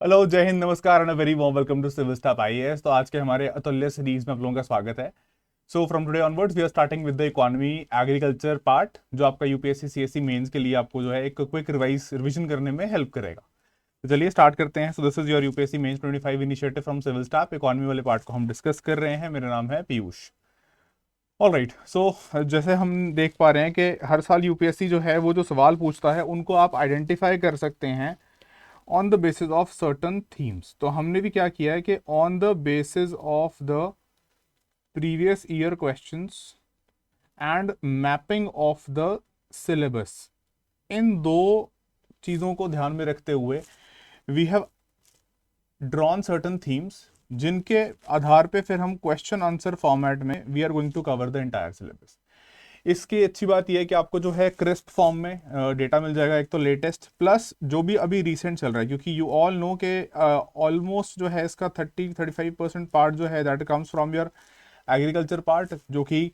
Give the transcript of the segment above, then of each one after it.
Hello, जय हिंद, नमस्कार and very warm welcome to civil staff IAS. तो आज के हमारे अतुल्य सीरीज में आप लोगों का स्वागत है। So from today onwards we are starting with the economy agriculture part, जो आपका यूपीएससी सीएससी मेंस के लिए आपको जो है एक क्विक रिवीजन करने में हेल्प करेगा। तो चलिए स्टार्ट करते हैं। So this is your UPSC mains 25 initiative from civil staff. Economy वाले पार्ट को हम डिस्कस कर रहे हैं। मेरा नाम है पीयूष। ऑल राइट, सो जैसे हम देख पा रहे हैं कि हर साल यूपीएससी जो है वो जो सवाल पूछता है उनको आप आइडेंटिफाई कर सकते हैं on the basis of certain themes. तो हमने भी क्या किया है कि on the basis of the previous year questions and mapping of the syllabus, इन दो चीज़ों को ध्यान में रखते हुए we have drawn certain themes, जिनके आधार पे फिर हम क्वेश्चन आंसर फॉर्मेट में we are going to cover the entire syllabus. इसकी अच्छी बात यह है कि आपको जो है क्रिस्प फॉर्म में डेटा मिल जाएगा, एक तो लेटेस्ट प्लस जो भी अभी रिसेंट चल रहा है, क्योंकि यू ऑल नो के ऑलमोस्ट जो है इसका 30-35% पार्ट जो है that comes from your agriculture part, जो कि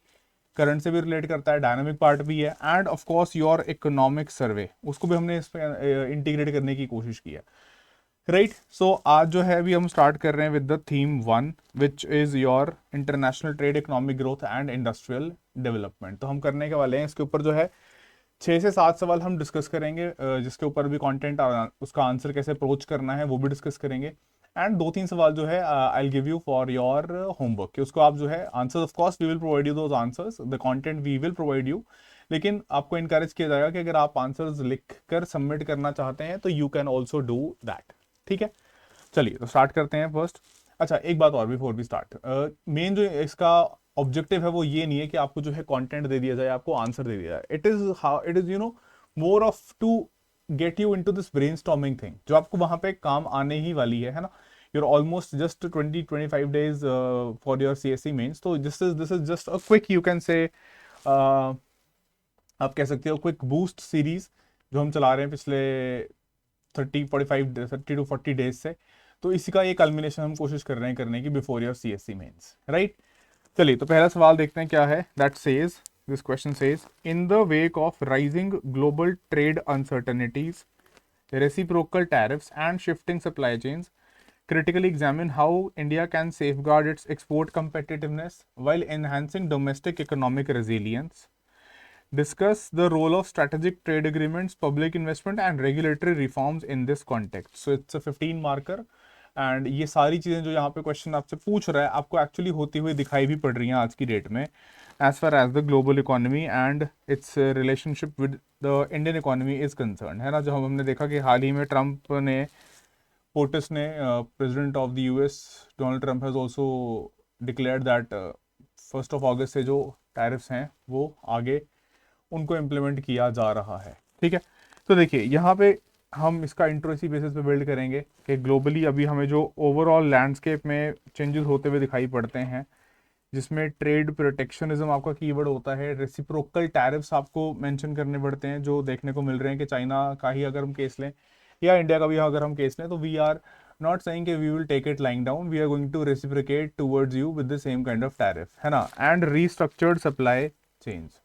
करंट से भी रिलेट करता है, डायनामिक पार्ट भी है, and of course your economic survey, उसको भी हमने इस पर इंटीग्रेट करने की कोशिश की है। राइट, सो आज जो है अभी हम स्टार्ट कर रहे हैं with the theme 1, which is your international trade, economic growth and industrial development. तो हम करने के वाले हैं इसके ऊपर जो है 6 से 7 सवाल हम डिस्कस करेंगे, जिसके ऊपर भी कंटेंट उसका आंसर कैसे अप्रोच करना है वो भी डिस्कस करेंगे। एंड 2-3 सवाल जो है I will give you for your homework, कि उसको आप जो है answers, of course we will provide you those answers, the content we will provide you, लेकिन आपको इनकरेज किया जाएगा कि अगर आप आंसर्स लिख कर सबमिट करना चाहते हैं तो you can also do that. ठीक है, चलिए तो स्टार्ट करते हैं फर्स्ट। अच्छा, एक बात और बिफोर वी स्टार्ट, मेन जो इसका ऑब्जेक्टिव है वो ये नहीं है कि आपको जो है कंटेंट दे दिया जाए, आपको आंसर दे दिया जाए। It is how it is more of to get you into this brainstorming thing, जो आपको वहां पे काम आने ही वाली है ना। you're almost just 20-25 days for your CSC mains, तो this is just a quick, you can say, uh, आप कह सकते हो क्विक बूस्ट सीरीज जो हम चला रहे हैं पिछले 30-40 डेज से। तो इसी का ये कल्मिनेशन हम कोशिश कर रहे हैं करने की before your CSC mains. Right, चलिए तो पहला सवाल देखते हैं क्या है। That says, this question says, in the wake of rising global trade uncertainties, reciprocal tariffs and shifting supply chains, critically examine how India can safeguard its export competitiveness while enhancing domestic economic resilience. Discuss the role of strategic trade agreements, public investment and regulatory reforms in this context. So it's a 15 marker, and ये सारी चीज़ें जो यहाँ पे question आपसे पूछ रहा है आपको एक्चुअली होती हुई दिखाई भी पड़ रही हैं आज की डेट में, as far as the global economy and its relationship with the Indian economy is concern, है ना। जो हमने देखा कि हाल ही में ट्रंप ने, पोर्टिस ने, president of the US Donald Trump has also declared that 1 अगस्त से जो टैरिफ्स हैं वो आगे उनको इम्प्लीमेंट किया जा रहा है। ठीक है, तो देखिए यहाँ पे हम इसका इंट्रो इसी बेसिस पे बिल्ड करेंगे कि ग्लोबली अभी हमें जो ओवरऑल लैंडस्केप में चेंजेस होते हुए दिखाई पड़ते हैं, जिसमें ट्रेड प्रोटेक्शनिज्म आपका कीवर्ड होता है, रेसिप्रोकल टैरिफ्स आपको मेंशन करने पड़ते हैं, जो देखने को मिल रहे हैं कि चाइना का ही अगर हम केस लें या इंडिया का भी अगर हम केस लें, तो वी आर नॉट सेइंग कि we will take it lying down, we are going to reciprocate towards you with the same kind of tariff, है ना, and restructured supply chains.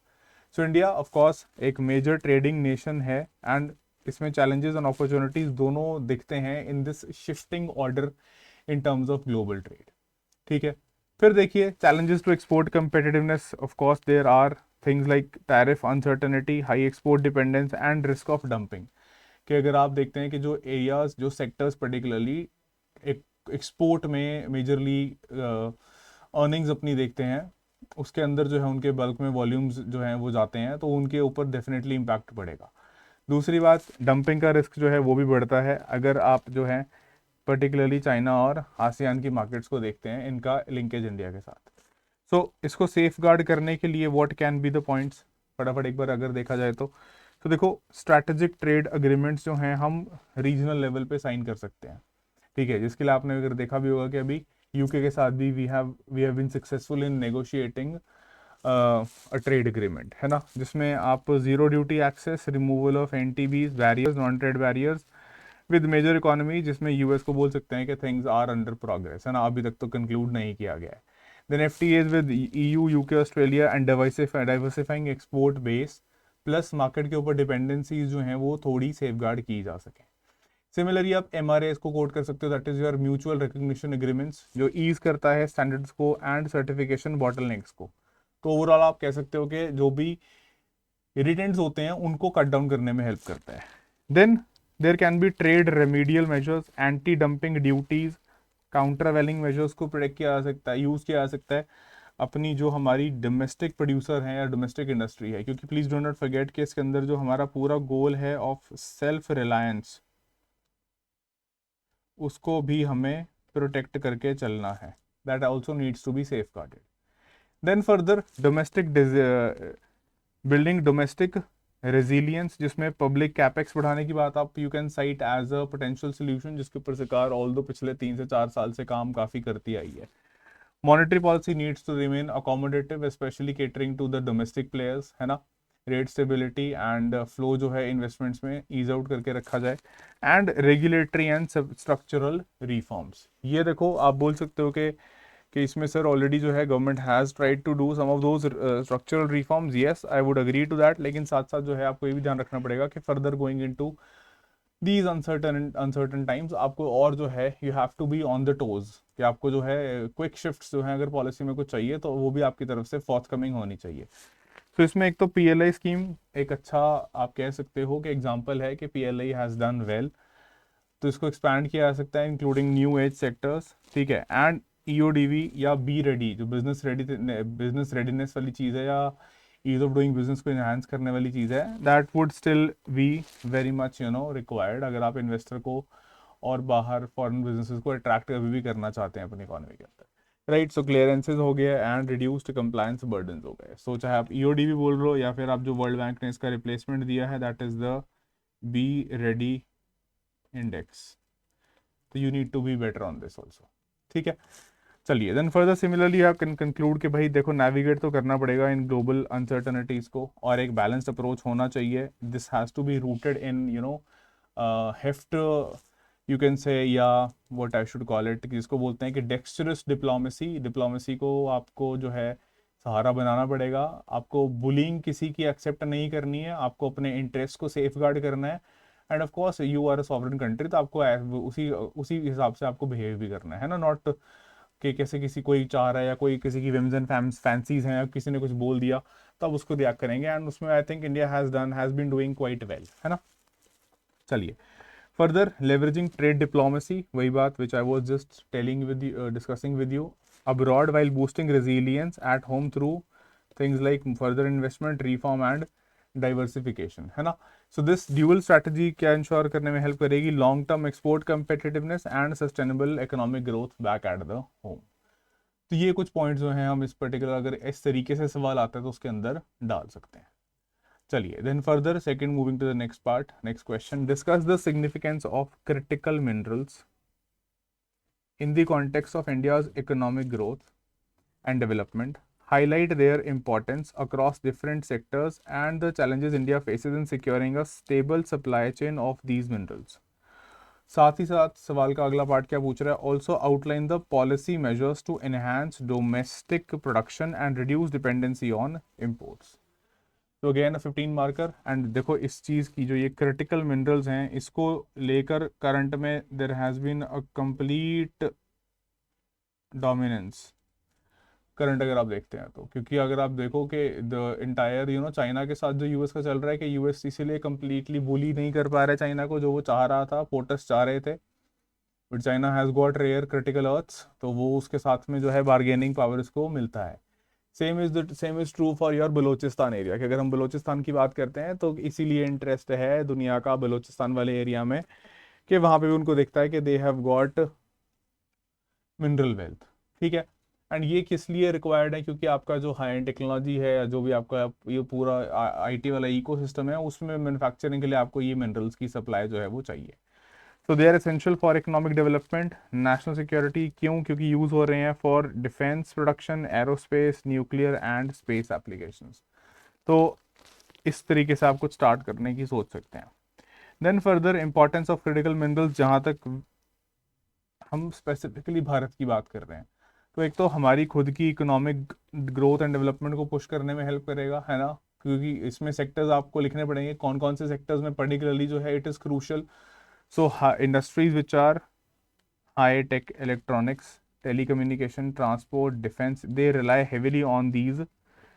So India of course एक major trading nation है, and इसमें challenges and opportunities दोनों दिखते हैं in this shifting order in terms of global trade. ठीक है, फिर देखिए challenges to export competitiveness, of course there are things like tariff uncertainty, high export dependence and risk of dumping. कि अगर आप देखते हैं कि जो एरियाज, जो सेक्टर्स पर्टिकुलरली एक्सपोर्ट में मेजरली अर्निंग्स अपनी देखते हैं, उसके अंदर जो है उनके बल्क में वॉल्यूम्स जो हैं वो जाते हैं, तो उनके ऊपर डेफिनेटली इम्पैक्ट पड़ेगा। दूसरी बात, डंपिंग का रिस्क जो है वो भी बढ़ता है अगर आप जो है पर्टिकुलरली चाइना और आसियान की मार्केट्स को देखते हैं, इनका लिंकेज इंडिया के साथ। सो इसको सेफ गार्ड करने के लिए what can be the points, फटाफट एक बार अगर देखा जाए तो देखो स्ट्रैटेजिक ट्रेड अग्रीमेंट्स जो हैं हम रीजनल लेवल पे साइन कर सकते हैं। ठीक है, जिसके लिए आपने अगर देखा भी होगा कि अभी यूके के साथ भी we have been successful in negotiating a trade agreement, है ना, जिसमें आप zero duty access, removal of NTBs, barriers, non trade barriers with major economy, जिसमें यूएस को बोल सकते हैं कि थिंग्स आर अंडर प्रोग्रेस, है ना, अभी तक तो कंक्लूड नहीं किया गया है। Then FTAs with EU, UK, Australia and diversifying export base, plus market के ऊपर डिपेंडेंसीज जो हैं वो थोड़ी सेफगार्ड की जा सके। सिमिलरली आप MRAs को कोड कर सकते हो, that is your mutual recognition agreements, जो ईज करता है स्टैंडर्ड्स को एंड सर्टिफिकेशन बॉटलनेक्स को। तो ओवरऑल आप कह सकते हो कि जो भी इरिटेंट्स होते हैं उनको कट डाउन करने में हेल्प करता है। Then there can be trade remedial measures, anti dumping duties, countervailing measures को प्रोटेक्ट किया जा सकता है, यूज किया जा सकता है अपनी जो हमारी डोमेस्टिक प्रोड्यूसर हैं या डोमेस्टिक इंडस्ट्री है, क्योंकि प्लीज डो नॉट फॉरगेट कि इसके अंदर जो हमारा पूरा गोल है ऑफ सेल्फ रिलायंस, उसको भी हमें प्रोटेक्ट करके चलना है, that also needs to be safeguarded. Then further domestic building domestic resilience, जिसमें पब्लिक कैपेक्स बढ़ाने की बात आप you can cite as a potential solution, जिसके ऊपर सरकार ऑल दो पिछले 3 से 4 साल से काम काफ़ी करती आई है। Monetary policy needs to remain accommodative, specially catering to the domestic players, है ना। रेट स्टेबिलिटी एंड फ्लो जो है इन्वेस्टमेंट्स में ईज आउट करके रखा जाए, and regulatory and structural reforms. ये देखो आप बोल सकते हो कि इसमें सर ऑलरेडी जो है government has tried to do some of those structural reforms, yes I would agree to that, लेकिन साथ साथ जो है आपको ये भी ध्यान रखना पड़ेगा कि further going into these uncertain times आपको और जो है you have to be on the toes, कि आपको जो है क्विक शिफ्ट्स जो है अगर पॉलिसी में कुछ चाहिए तो वो भी आपकी तरफ से फोर्थकमिंग होनी चाहिए। तो इसमें एक तो PLI स्कीम एक अच्छा आप कह सकते हो कि एग्जांपल है कि PLI हैज़ डन वेल, तो इसको एक्सपैंड किया जा सकता है इंक्लूडिंग न्यू एज सेक्टर्स, ठीक है। एंड EODV या बी रेडी, जो बिजनेस रेडीनेस वाली चीज़ है या ईज ऑफ डूइंग बिजनेस को इन्हांस करने वाली चीज़ है, that would still be very much required अगर आप इन्वेस्टर को और बाहर फॉरेन बिजनेसेस को अट्रैक्ट अभी भी करना चाहते हैं अपनी इकोनॉमी के अंदर, राइट। सो क्लियरेंसेज हो गया एंड रिड्यूस्ड कंप्लायंस बर्डन हो गए। सो चाहे आप EODV बोल रहे हो या फिर आप जो वर्ल्ड बैंक ने इसका रिप्लेसमेंट दिया है that is the B ready index, तो you need to be better on this also, ठीक है। चलिए देन फर्दर सिमिलरली आप कैन कंक्लूड कि भाई देखो नेविगेट तो करना पड़ेगा इन ग्लोबल अनसर्टनिटीज को, और एक बैलेंस्ड अप्रोच होना चाहिए, this has to be rooted in heft you can say, या what I should call it, जिसको बोलते हैं कि डेक्स्टरस डिप्लोमेसी को आपको जो है सहारा बनाना पड़ेगा, आपको बुलिंग किसी की एक्सेप्ट नहीं करनी है, आपको अपने इंटरेस्ट को सेफ गार्ड करना है, and of course you are a sovereign country, तो आपको उसी उसी हिसाब से आपको बिहेव भी करना है ना, नॉट कि कैसे किसी कोई चाह रहा है या कोई किसी की विम्स एंड फैंसीज हैं या किसी ने कुछ बोल दिया तो आप उसको रिएक्ट करेंगे, एंड उसमें I think India has been doing quite well, है ना। चलिए फर्दर लेवरेजिंग ट्रेड डिप्लोमेसी, वही बात which I was just telling with discussing with you, abroad while boosting resilience at home through things like further investment, reform and diversification, है ना। So this dual strategy क्या ensure करने में help करेगी, long term export competitiveness and sustainable economic growth back at the home. तो ये कुछ points जो हैं हम इस पर्टिकुलर अगर इस तरीके से सवाल आता है तो उसके अंदर डाल सकते हैं। चलिए then further second moving to the next part, next question, discuss the significance of critical minerals in the context of India's economic growth and development, highlight their importance across different sectors and the challenges India faces in securing a stable supply chain of these minerals. साथ ही साथ सवाल का अगला part क्या पूछ रहा है, also outline the policy measures to enhance domestic production and reduce dependency on imports. तो अगेन 15 मार्कर, एंड देखो इस चीज़ की जो ये क्रिटिकल मिनरल्स हैं इसको लेकर करंट में there has been a complete dominance current अगर आप देखते हैं तो, क्योंकि अगर आप देखो कि द इंटायर चाइना के साथ जो यूएस का चल रहा है कि यूएस इसीलिए कंप्लीटली बुली नहीं कर पा रहा है चाइना को, जो वो चाह रहा था, पोर्टस चाह रहे थे, but China has got rare critical earths, तो वो उसके साथ में जो है बार्गेनिंग पावर इसको मिलता है। Same is true for your Balochistan area, कि अगर हम बलोचिस्तान की बात करते हैं तो इसीलिए इंटरेस्ट है दुनिया का बलोचिस्तान वाले एरिया में कि वहाँ पे भी उनको दिखता है कि they have got mineral wealth, ठीक है। एंड ये किस लिए रिक्वायर्ड है, क्योंकि आपका जो हाई एंड टेक्नोलॉजी है या जो भी आपका ये पूरा आईटी वाला इकोसिस्टम है उसमें मैन्युफैक्चरिंग के लिए आपको ये मिनरल्स की सप्लाई जो है वो चाहिए। तो they are essential for economic development, national security, क्यों, क्योंकि यूज़ हो रहे हैं for defence production, aerospace, nuclear and space applications. तो इस तरीके से आप कुछ स्टार्ट करने की सोच सकते हैं। Then further importance of critical minerals, जहाँ तक हम स्पेसिफिकली भारत की बात कर रहे हैं, तो एक तो हमारी खुद की इकोनॉमिक ग्रोथ एंड डेवलपमेंट को पुश करने में हेल्प करेगा, है ना, क्योंकि इसमें सेक्टर्स आपको लिखने पड़ेंगे कौन कौन से सेक्टर्स में पर्टिकुलरली जो है it is crucial So industries which are high tech, electronics, telecommunication, transport, defense, they rely heavily on these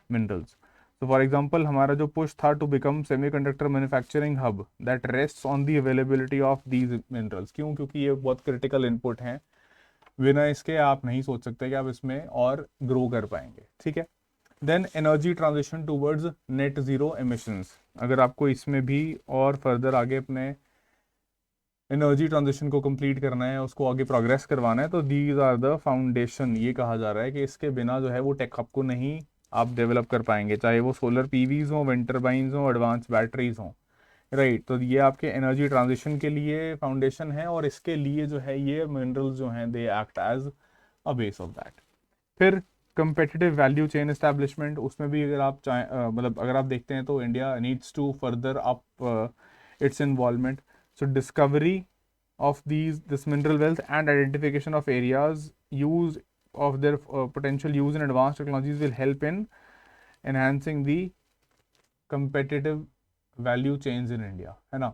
minerals. So for example, हमारा जो push था to become semiconductor manufacturing hub that rests on the availability of these minerals. क्यों? क्योंकि ये बहुत critical input हैं, बिना इसके आप नहीं सोच सकते कि आप इसमें और ग्रो कर पाएंगे, ठीक है। Then energy transition towards net zero emissions, अगर आपको इसमें भी और फर्दर आगे अपने एनर्जी ट्रांजिशन को कंप्लीट करना है, उसको आगे प्रोग्रेस करवाना है, तो दीज आर द फाउंडेशन। ये कहा जा रहा है कि इसके बिना जो है वो टेक आपको नहीं आप डेवलप कर पाएंगे, चाहे वो सोलर पीवीज हों, विंड टर्बाइंस हों, एडवांस बैटरीज हों, राइट। तो ये आपके एनर्जी ट्रांजिशन के लिए फाउंडेशन है, और इसके लिए जो है ये मिनरल्स जो हैं they act as a base of that. फिर कंपेटिटिव वैल्यू चेन एस्टैब्लिशमेंट, उसमें भी अगर आप चाहें मतलब अगर आप देखते हैं तो India needs to further up its involvement. So discovery of this mineral wealth and identification of areas use of their potential use in advanced technologies will help in enhancing the competitive value chains in India, है ना।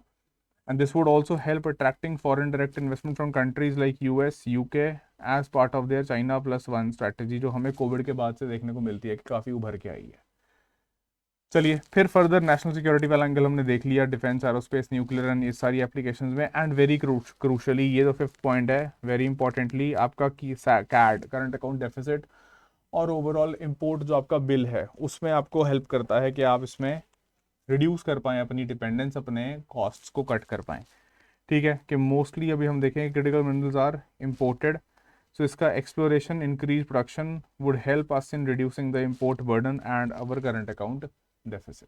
And this would also help attracting foreign direct investment from countries like US, UK as part of their China plus one strategy, जो हमें Covid के बाद से देखने को मिलती है कि काफ़ी उभर के आई है। चलिए फिर फर्दर नेशनल सिक्योरिटी वाला एंगल हमने देख लिया, डिफेंस, एरोस्पेस, न्यूक्लियर एंड ये सारी एप्लीकेशंस में। एंड वेरी क्रूशली ये तो फिफ्थ पॉइंट है, वेरी इंपॉर्टेंटली आपका की कैड करंट अकाउंट डेफिसिट और ओवरऑल इंपोर्ट जो आपका बिल है उसमें आपको हेल्प करता है कि आप इसमें रिड्यूस कर पाएँ अपनी डिपेंडेंस, अपने कॉस्ट्स को कट कर पाएँ, ठीक है। कि मोस्टली अभी हम देखें क्रिटिकल मिनरल्स आर इम्पोर्टेड, सो इसका exploration increase production would help us in reducing the import burden and our current account deficit,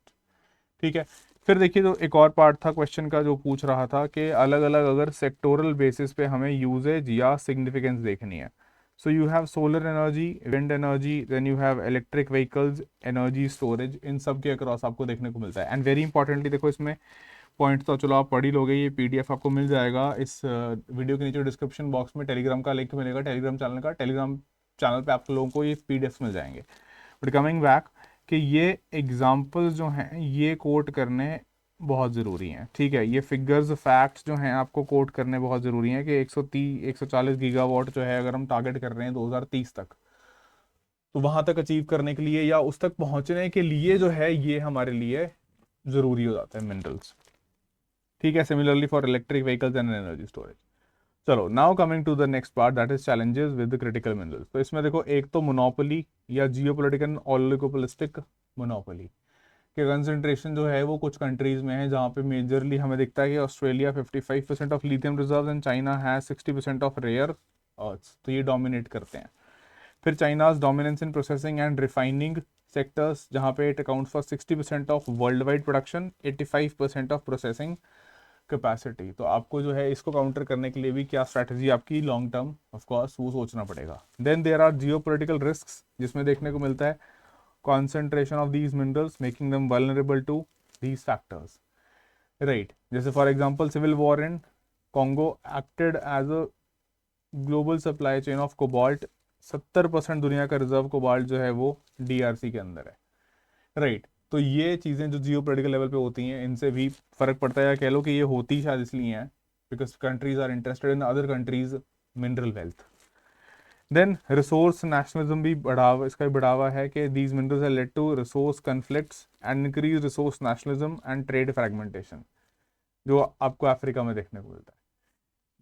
ठीक है। फिर देखिए तो एक और पार्ट था क्वेश्चन का जो पूछ रहा था कि अलग अलग अगर सेक्टोरल बेसिस पे हमें यूजेज या सिग्निफिकेंस देखनी है। So you have solar energy, wind energy, then you have electric vehicles, energy storage, इन सब के अक्रॉस आपको देखने को मिलता है। एंड वेरी इंपॉर्टेंटली देखो इसमें पॉइंट तो चलो आप पढ़ ही लोगे, ये पीडीएफ आपको मिल जाएगा इस वीडियो के नीचे डिस्क्रिप्शन बॉक्स में टेलीग्राम का लिंक मिलेगा, टेलीग्राम चैनल का, टेलीग्राम चैनल पे आप लोगों को ये पीडीएफ मिल जाएंगे। बट कमिंग बैक कि ये एग्जाम्पल्स जो हैं ये कोट करने बहुत ज़रूरी हैं, ठीक है। ये फिगर्स फैक्ट्स जो हैं आपको कोट करने बहुत ज़रूरी हैं कि 140 गीगावाट जो है अगर हम टारगेट कर रहे हैं 2030 तक, तो वहाँ तक अचीव करने के लिए या उस तक पहुँचने के लिए जो है ये हमारे लिए ज़रूरी हो जाता है मिनरल्स, ठीक है। Similarly for electric vehicles and energy storage. चलो now coming to the next part that is challenges with the critical minerals. तो इसमें देखो एक तो मोनोपोली या जियोपॉलिटिकल ओलिगोपोलिस्टिक मोनोपोली के कंसंट्रेशन जो है वो कुछ कंट्रीज में है, जहाँ पे मेजरली हमें दिखता है कि Australia 55% of lithium reserve and China has 60% of rare earths, तो ये डोमिनेट करते हैं। फिर China's dominance in processing and refining sectors, जहाँ पे it account for 60% of world wide production, 85% of processing capacity. तो आपको जो है इसको काउंटर करने के लिए भी क्या स्ट्रैटेजी आपकी लॉन्ग टर्म ऑफ कोर्स वो सोचना पड़ेगा। Then there are geopolitical risks, जिसमें देखने को मिलता है concentration of these minerals making them vulnerable to these factors, right। जैसे for example civil war in Congo acted as a global supply chain of cobalt, 70% दुनिया का रिजर्व कोबाल्ट जो है वो डीआरसी के अंदर है, राइट। तो ये चीज़ें जो जियो पोलिटिकल लेवल पे होती हैं इनसे भी फर्क पड़ता है, या कह लो कि ये होती शायद इसलिए हैं because countries are interested in other countries mineral wealth. Then resource nationalism भी बढ़ावा, इसका भी बढ़ावा है कि these minerals have led to resource conflicts and increase resource nationalism and trade fragmentation, जो आपको अफ्रीका में देखने को मिलता है।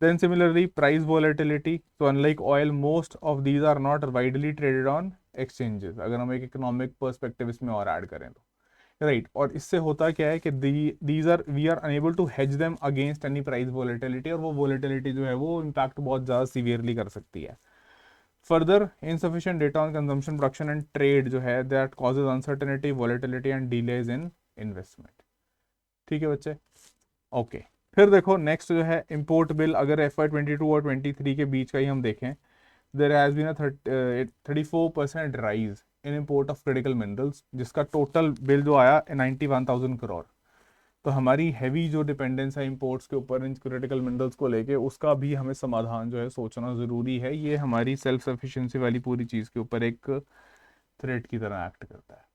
देन सिमिलरली प्राइस वॉलेटिलिटी, तो unlike oil most of these are not widely traded on exchanges, अगर हम एक इकोनॉमिक पर्सपेक्टिव इसमें और ऐड करें तो, राइट। और इससे होता क्या है कि these are we are unable to hedge them against any price volatility, और वो वॉलेटिलिटी जो है वो इम्पैक्ट बहुत ज़्यादा सीवियरली कर सकती है। Further insufficient data on consumption, production and trade जो है that causes uncertainty, volatility and delays in investment, ठीक है बच्चे, ओके। फिर देखो नेक्स्ट जो है इम्पोर्ट बिल, अगर FY22 और 23 के बीच का ही हम देखें, there has been a 34% rise in import of critical minerals, जिसका टोटल बिल जो आया 91,000 करोड़। तो हमारी हैवी जो डिपेंडेंस है इंपोर्ट्स के ऊपर इन क्रिटिकल मिनरल्स को लेके, उसका भी हमें समाधान जो है सोचना ज़रूरी है। ये हमारी सेल्फ सफिशिएंसी वाली पूरी चीज़ के ऊपर एक थ्रेट की तरह एक्ट करता है।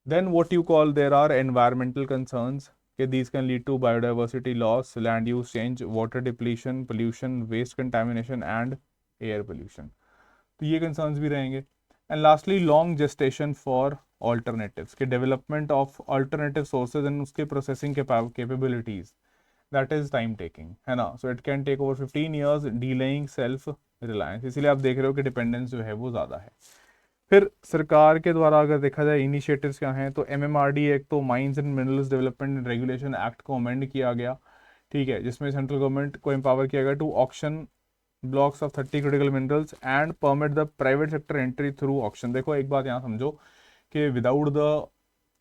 Then what you call there are environmental concerns, कि these can lead to biodiversity loss, land use change, water depletion, pollution, waste contamination and air pollution. तो ये concerns भी रहेंगे. And lastly, long gestation for alternatives, कि development of alternative sources and उसके processing capabilities, that is time taking, है ना. So it can take over 15 years, delaying self reliance. इसीलिए आप देख रहे हो कि डिपेंडेंस जो है वो ज़्यादा है. फिर सरकार के द्वारा अगर देखा जाए इनिशिएटिव्स क्या हैं, तो MMRD एक तो mines and minerals development and regulation act को अमेंड किया गया, ठीक है, जिसमें सेंट्रल गवर्नमेंट को एम्पावर किया गया to auction blocks of 30 critical minerals and permit the private sector entry through auction. देखो एक बात यहाँ समझो कि without the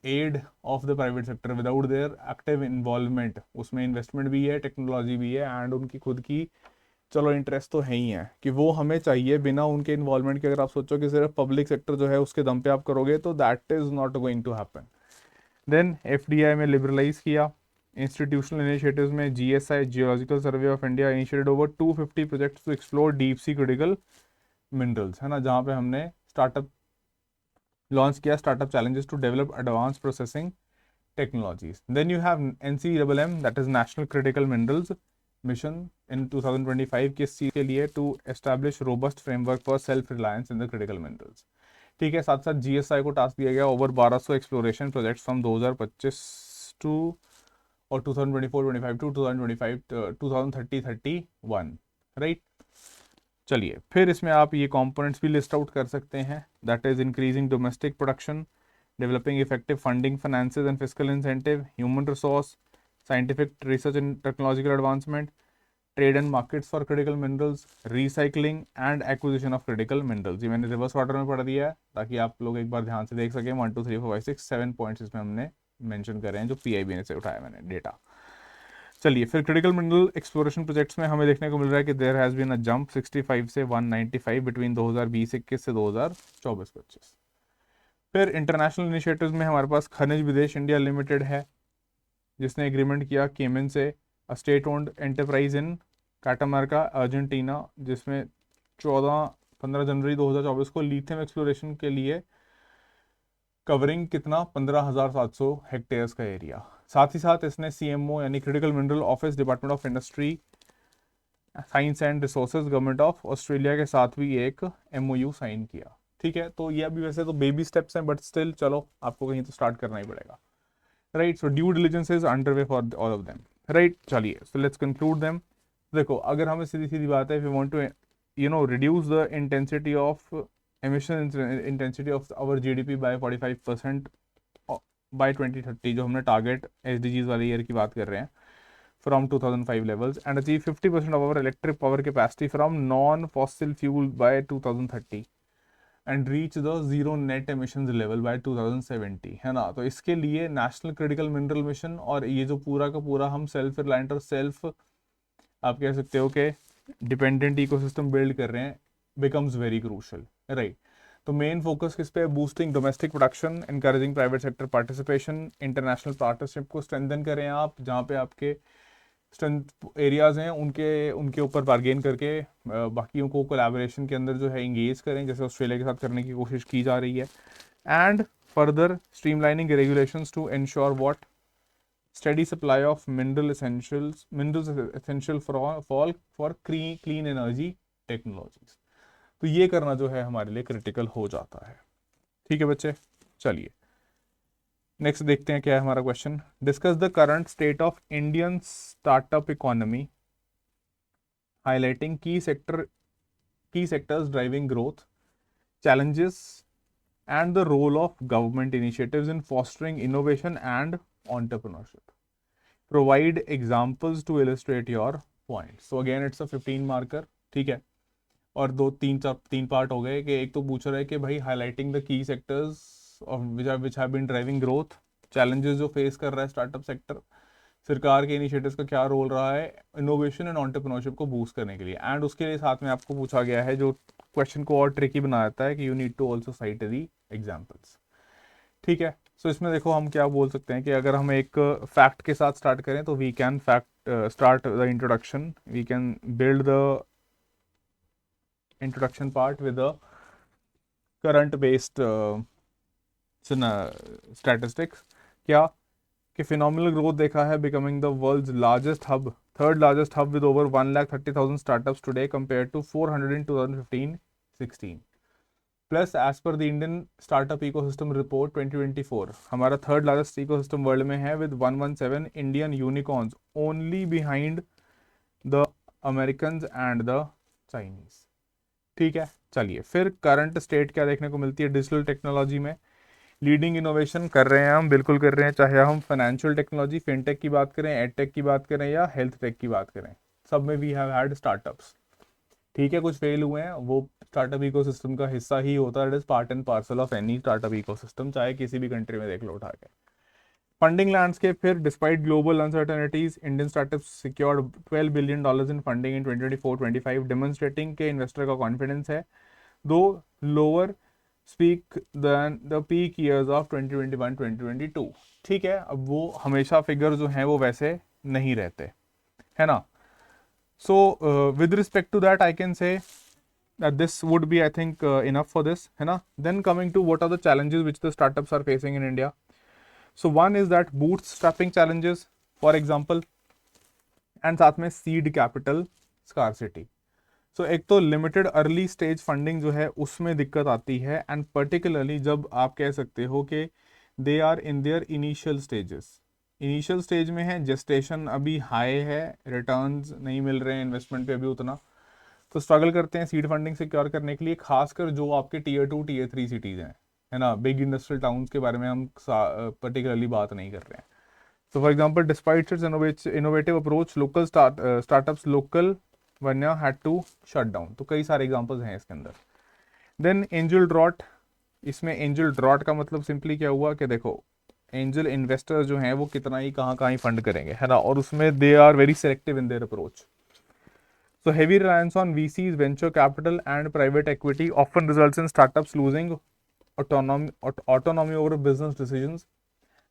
aid of the private sector, without their active involvement, उसमें इन्वेस्टमेंट भी है, टेक्नोलॉजी भी है एंड उनकी खुद की चलो इंटरेस्ट तो है ही है कि वो हमें चाहिए, बिना उनके इन्वॉल्वमेंट के अगर आप सोचो कि सिर्फ पब्लिक सेक्टर जो है उसके दम पे आप करोगे तो that is not going to happen. Then FDI में लिबरलाइज किया. इंस्टीट्यूशनल इनिशिएटिव्स में GSI geological survey of India initiated over 250 projects to explore deep sea critical minerals, है ना, जहाँ पे हमने स्टार्टअप लॉन्च किया, startup challenges to develop advance processing technologies. Then you have NCMM, that is national critical minerals mission in 2025 किस चीज़ के लिए, to establish robust framework for self reliance in the critical minerals. ठीक है, साथ साथ GSI को टास्क दिया गया over 1200 exploration projects from 2025 to और 2024-25 टू 2030-31, राइट. चलिए फिर इसमें आप ये कंपोनेंट्स भी लिस्ट आउट कर सकते हैं, that is increasing domestic production, developing effective funding, finances and fiscal incentive, human resource, scientific research and technological advancement, trade and markets for critical minerals, recycling and acquisition of critical minerals. ये मैंने reverse order में पढ़ दिया है ताकि आप लोग एक बार ध्यान से देख सकें. 1 2 3 4 5 6 7 पॉइंट्स इसमें हमने मेंशन करे हैं जो PIB ने से उठाया मैंने डेटा. चलिए फिर क्रिटिकल मिनरल एक्सप्लोरेशन प्रोजेक्ट्स में हमें देखने को मिल रहा है कि there has been a jump 65 से 195 बिटवीन 2020-21 से 2024-25. फिर इंटरनेशनल इनिशिएटिव्स में हमारे पास खनिज विदेश इंडिया लिमिटेड है, जिसने एग्रीमेंट किया केमन से, a state owned enterprise in Catamarca Argentina, जिसमें 15 जनवरी 2024 को लिथियम एक्सप्लोरेशन के लिए कवरिंग कितना 15,700 हेक्टेयर्स का एरिया. साथ ही साथ इसने CMO यानी critical mineral office, department of industry, science and resources, government of Australia के साथ भी एक MOU साइन किया. ठीक है, तो ये अभी वैसे तो बेबी स्टेप्स हैं बट स्टिल चलो आपको कहीं तो स्टार्ट करना ही पड़ेगा, right. So due diligence is under way for all of them, right. चलिए सो लेट्स कंक्लूड देम. देखो अगर हमें सीधी सीधी बात है, if you want to reduce the intensity of emission intensity of our GDP by 45% by 2030, जो हमने target SDGs वाले ईयर की बात कर रहे हैं, from 2005 levels, and achieve 50% of our electric power capacity from non fossil fuel by 2030 and reach the zero net emissions level by 2070, है ना. तो इसके लिए नेशनल क्रिटिकल मिनरल मिशन और ये जो पूरा का पूरा हम सेल्फ रिलायंट और सेल्फ आप कह सकते हो कि डिपेंडेंट इकोसिस्टम बिल्ड कर रहे हैं, बिकम्स वेरी क्रूशल, राइट. तो मेन फोकस किस पे है, boosting domestic production, encouraging private sector participation, international partnership को स्ट्रेंथन करें आप, जहाँ पे आपके स्ट्रेंथ एरियाज हैं उनके ऊपर बार्गेन करके बाकियों को कोलैबोरेशन के अंदर जो है इंगेज करें, जैसे ऑस्ट्रेलिया के साथ करने की कोशिश की जा रही है. And further streamlining regulations to ensure what, study supply of minerals essential for clean energy technologies. तो ये करना जो है हमारे लिए क्रिटिकल हो जाता है. ठीक है बच्चे, चलिए नेक्स्ट देखते हैं क्या है हमारा question. Discuss the current state of Indian startup economy, highlighting key sectors driving growth, challenges and the role of government initiatives in fostering innovation and entrepreneurship. Provide examples to illustrate your point. So again it's a 15 marker. ठीक है, और तीन part हो गए कि एक तो पूछ रहा है कि भाई highlighting the key sectors which have been driving growth, challenges जो फेस कर रहा है स्टार्टअप सेक्टर, सरकार के इनिशिएटिव्स का क्या रोल रहा है इनोवेशन एंड एंटरप्रेन्योरशिप को बूस्ट करने के लिए. एंड उसके लिए साथ में आपको पूछा गया है जो क्वेश्चन को और ट्रिकी बना देता है कि you need to also cite the examples. ठीक है, सो इसमें देखो हम क्या बोल सकते हैं कि अगर हम एक फैक्ट के साथ स्टार्ट करें तो we can start the introduction, we can build the introduction part with the current based statistics. क्या कि फिनोमिनल ग्रोथ देखा है, becoming the world's largest hub, third largest hub with over 1,30,000 startups today compare to 400 in 2015-16। Plus as per the Indian startup ecosystem report 2024 हमारा third largest ecosystem world में है with 117 Indian unicorns, only behind the American and the Chinese. ठीक है, चलिए फिर current state क्या देखने को मिलती है डिजिटल टेक्नोलॉजी में। लीडिंग इनोवेशन कर रहे हैं हम, बिल्कुल कर रहे हैं, चाहे हम फाइनेंशियल टेक्नोलॉजी फिनटेक की बात करें, एडटेक की बात करें या हेल्थ टेक की बात करें, सब में वी हैव हैड स्टार्टअप्स। ठीक है, कुछ फेल हुए हैं, वो स्टार्टअप इकोसिस्टम का हिस्सा ही होता है, it is part and parcel of any startup ecosystem, चाहे किसी भी कंट्री में देख लो उठा के। फंडिंग लैंडस्केप फिर, despite global uncertainties Indian startups secured $12 billion in funding in 2024-25, demonstrating के इन्वेस्टर का कॉन्फिडेंस है, though lower speak than the peak years of 2021-2022। ठीक है, अब वो हमेशा फिगर जो हैं वो वैसे नहीं रहते, है ना। So with respect to that I can say that this would be I think enough for this, है ना। Then coming to what are the challenges which the startups are facing in India. So one is that bootstrapping challenges for example, and साथ में seed capital scarcity. So एक तो limited early stage funding जो है उसमें दिक्कत आती है, एंड पर्टिकुलरली जब आप कह सकते हो कि they are in their initial stages, initial stage में है, जेस्टेशन अभी हाई है, रिटर्न्स नहीं मिल रहे हैं इन्वेस्टमेंट पे अभी उतना, तो स्ट्रगल करते हैं सीड फंडिंग सिक्योर करने के लिए, खासकर जो आपके टीयर 2 टीयर 3 सिटीज़ हैं, है ना, बिग इंडस्ट्रियल टाउन्स के बारे में हम पर्टिकुलरली बात नहीं कर रहे हैं। So for example, despite its innovative approach, local startups local वरना had to shut down। तो कई सारे एग्जांपल्स हैं इसके अंदर। देन एंजल ड्रॉट, इसमें एंजल ड्रॉट का मतलब सिंपली क्या हुआ कि देखो एंजल इन्वेस्टर जो हैं वो कितना ही कहाँ ही फंड करेंगे, है ना, और उसमें they are very selective in their approach. So heavy reliance on VCs, venture capital and private equity often results in startups losing autonomy over business decisions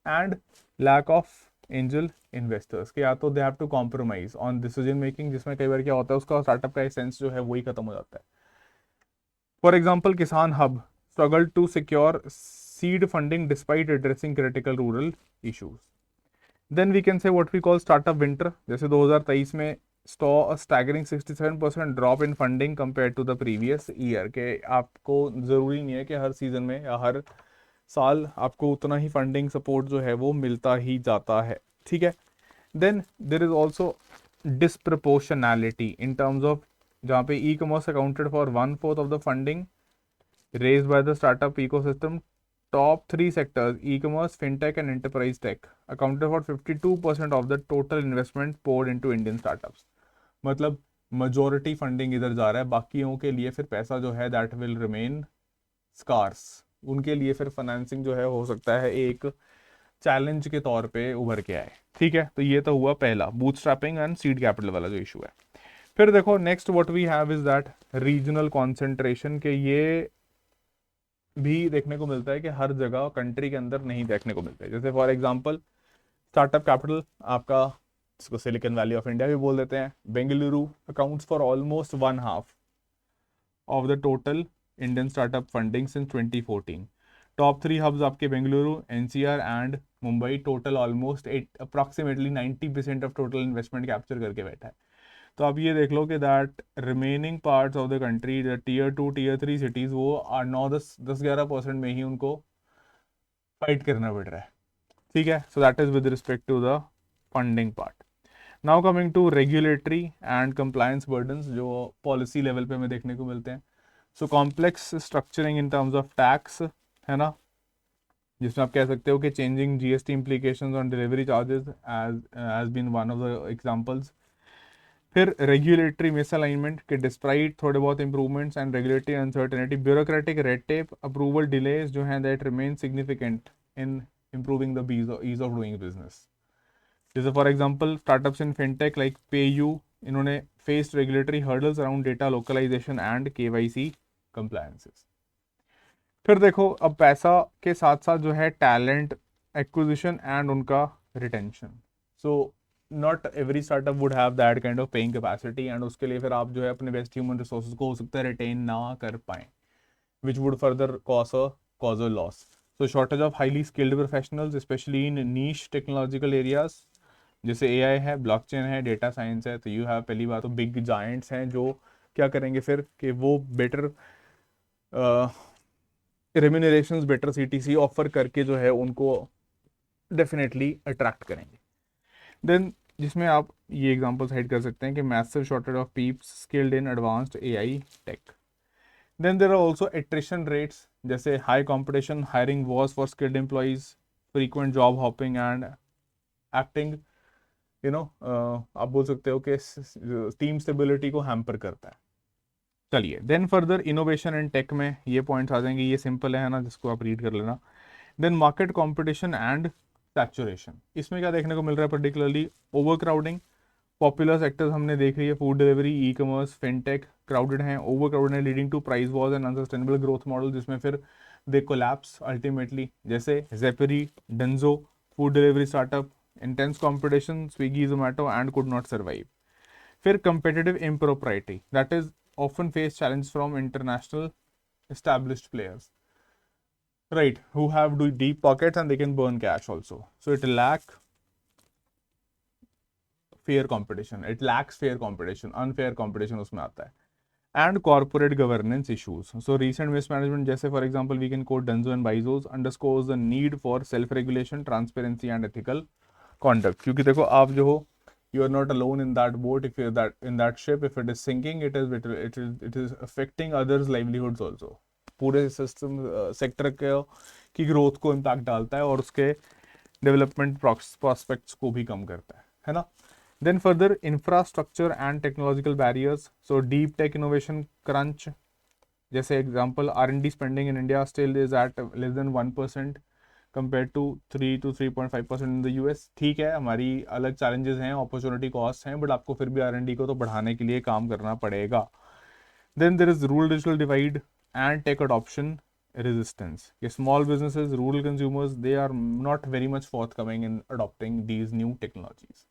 and lack of angel investors के, या तो they have to compromise on decision making, जिसमें कई बार क्या होता है उसका startup का एसेंस जो है वही खत्म हो जाता है। For example Kisan hub struggle to secure seed funding despite addressing critical rural issues. Then we can say what we call startup winter, जैसे 2023 में saw a staggering 67% drop in funding compare to the previous year, के आपको ज़रूरी नहीं है कि हर season में या हर साल आपको उतना ही फंडिंग सपोर्ट जो है वो मिलता ही जाता है। ठीक है, then there is also disproportionality in terms of, जहाँ पे e commerce accounted for 1/4 of the funding raised by the startup ecosystem. Top 3 sectors e commerce, fintech and enterprise tech accounted for 52% of the total investment poured into Indian startups. मतलब majority funding इधर जा रहा है, बाकियों के लिए फिर पैसा जो है दैट विल रिमेन स्कार्स, उनके लिए फिर फाइनेंसिंग जो है हो सकता है एक चैलेंज के तौर पे उभर के आए। ठीक है, तो ये तो हुआ पहला बूटस्ट्रैपिंग एंड सीड कैपिटल वाला जो इशू है। फिर देखो next what we have is that regional concentration, के ये भी देखने को मिलता है कि हर जगह कंट्री के अंदर नहीं देखने को मिलता है। जैसे फॉर एग्जांपल स्टार्टअप कैपिटल आपका, इसको सिलिकॉन वैली ऑफ इंडिया भी बोल देते हैं, Bengaluru accounts for almost 1/2 of the total Indian startup funding since 2014। Top 3 hubs आपके Bengaluru, NCR and Mumbai, total almost approximately 90% of total investment capture करके बैठा है। तो आप ये देख लो कि that remaining parts of the country, the tier 2 tier 3 cities, वो 9-10-11% में ही उनको फाइट करना पड़ रहा है। ठीक है, so that is with respect to the funding part. Now coming to regulatory and compliance burdens, जो पॉलिसी लेवल पे हमें देखने को मिलते हैं। So complex structuring in terms of tax, है ना, जिसमें आप कह सकते हो कि changing GST implications on delivery charges as been one of the examples. फिर रेगुलेटरी मिसअलाइनमेंट के डिस्पाइट थोड़े बहुत improvements and regulatory uncertainty, bureaucratic red tape, approval delays जो हैं that remain significant in improving the ease of doing business. जैसे for example startups in fintech like PayU, इन्होंने faced regulatory hurdles around data localisation and KYC compliances. फिर देखो अब पैसा के साथ साथ जो है टैलेंट एक्विजिशन एंड उनका retention. So not every startup would have that kind of paying capacity, and उसके लिए फिर आप जो है अपने बेस्ट ह्यूमन रिसोर्सेज को हो सकता है रिटेन ना कर पाएँ, which would further cause a loss. So shortage of highly skilled professionals specially in niche technological areas, जैसे एआई है, ब्लॉकचेन है, डेटा साइंस है। तो यू हैव पहली बात तो बिग जायंट्स हैं जो क्या करेंगे फिर कि वो बेटर रेम्यूनरेशंस, बेटर सीटीसी ऑफर करके जो है उनको डेफिनेटली अट्रैक्ट करेंगे। देन जिसमें आप ये एग्जांपल साइड कर सकते हैं कि massive shortage of peeps skilled in advanced AI tech. Then there are also attrition rates, जैसे high competition, hiring wars for skilled employees, frequent job hopping and acting आप बोल सकते हो कि टीम स्टेबिलिटी को हैम्पर करता है। चलिए, then further innovation and tech में ये पॉइंट्स आ जाएंगे, ये सिंपल है ना, जिसको आप रीड कर लेना। Then market competition and saturation, इसमें क्या देखने को मिल रहा है, particularly over crowding. Popular sectors हमने देख रही है, food delivery, e commerce, fintech crowded हैं, ओवर क्राउडेड है, leading to price wars and unsustainable growth model, जिसमें फिर दे कोलैप्स अल्टीमेटली, जैसे जेपरी, Dunzo, food delivery startup, intense competition, Swiggy, Zomato and could not survive. फिर competitive impropriety, that is often face challenge from international established players, right, who have deep pockets and they can burn cash also. So it lacks fair competition, unfair competition उसमें आता है। and corporate governance issues, so recent mismanagement, जैसे for example we can quote Denso and Bezos, underscores the need for self regulation, transparency and ethical conduct। क्योंकि देखो आप जो हो, you are not alone in that boat, if you're that in that ship, if it is sinking, it is affecting others livelihoods also, पूरे system sector की growth को impact डालता है और उसके डेवलपमेंट प्रोस्पेक्ट्स को भी कम करता है ना। Then further infrastructure and technological barriers, so deep tech innovation crunch, जैसे example R&D spending in India still is at less than 1% compare to 3 to 3.5% in the US. ठीक है, हमारी अलग चैलेंजेस हैं, अपॉर्चुनिटी कॉस्ट हैं, बट आपको फिर भी R&D को तो बढ़ाने के लिए काम करना पड़ेगा। Then there is rural digital divide and tech adoption resistance. Small businesses, rural consumers, they are not very much forthcoming in adopting these new technologies.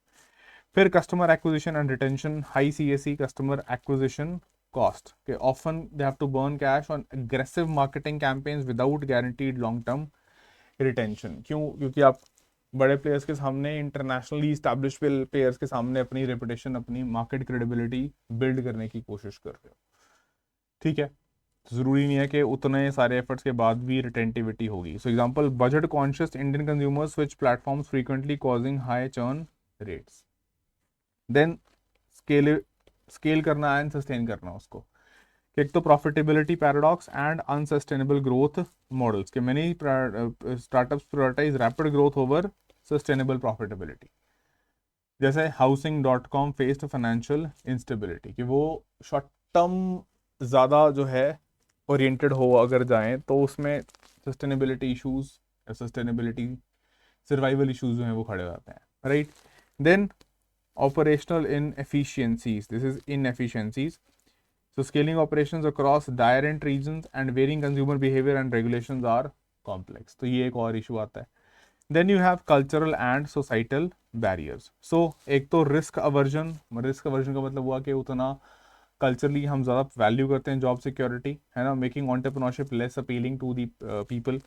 फिर customer acquisition and retention, high CAC customer acquisition cost. Okay, often they have to burn cash on aggressive marketing campaigns without guaranteed long-term retention. क्यों? क्योंकि आप बड़े players के सामने, internationally establish players के सामने अपनी रेपुटेशन, अपनी मार्केट क्रेडिबिलिटी बिल्ड करने की कोशिश कर रहे हो। ठीक है, जरूरी नहीं है कि उतने सारे एफर्ट्स के बाद भी रिटेंटिविटी होगी। So example, budget conscious Indian consumers switch platforms frequently causing high churn rates. Then scale करना एंड सस्टेन करना उसको। एक तो profitability paradox and unsustainable growth models के many startups prioritise rapid growth over sustainable profitability, जैसे housing com faced financial instability, कि वो short term ज़्यादा जो है ओरिएंटेड हो अगर जाएं तो उसमें सस्टेनेबिलिटी इश्यूज या सस्टेनेबिलिटी सर्वाइवल इश्यूज जो हैं वो खड़े हो जाते हैं, right. Then operational inefficiencies, this is inefficiencies, so scaling operations across different regions and varying consumer behavior and regulations are complex, तो ये एक और इशू आता है। then you have cultural and societal barriers, so एक तो risk aversion का मतलब हुआ कि उतना कल्चरली हम ज़्यादा वैल्यू करते हैं जॉब सिक्योरिटी, है ना, making entrepreneurship less appealing to the people,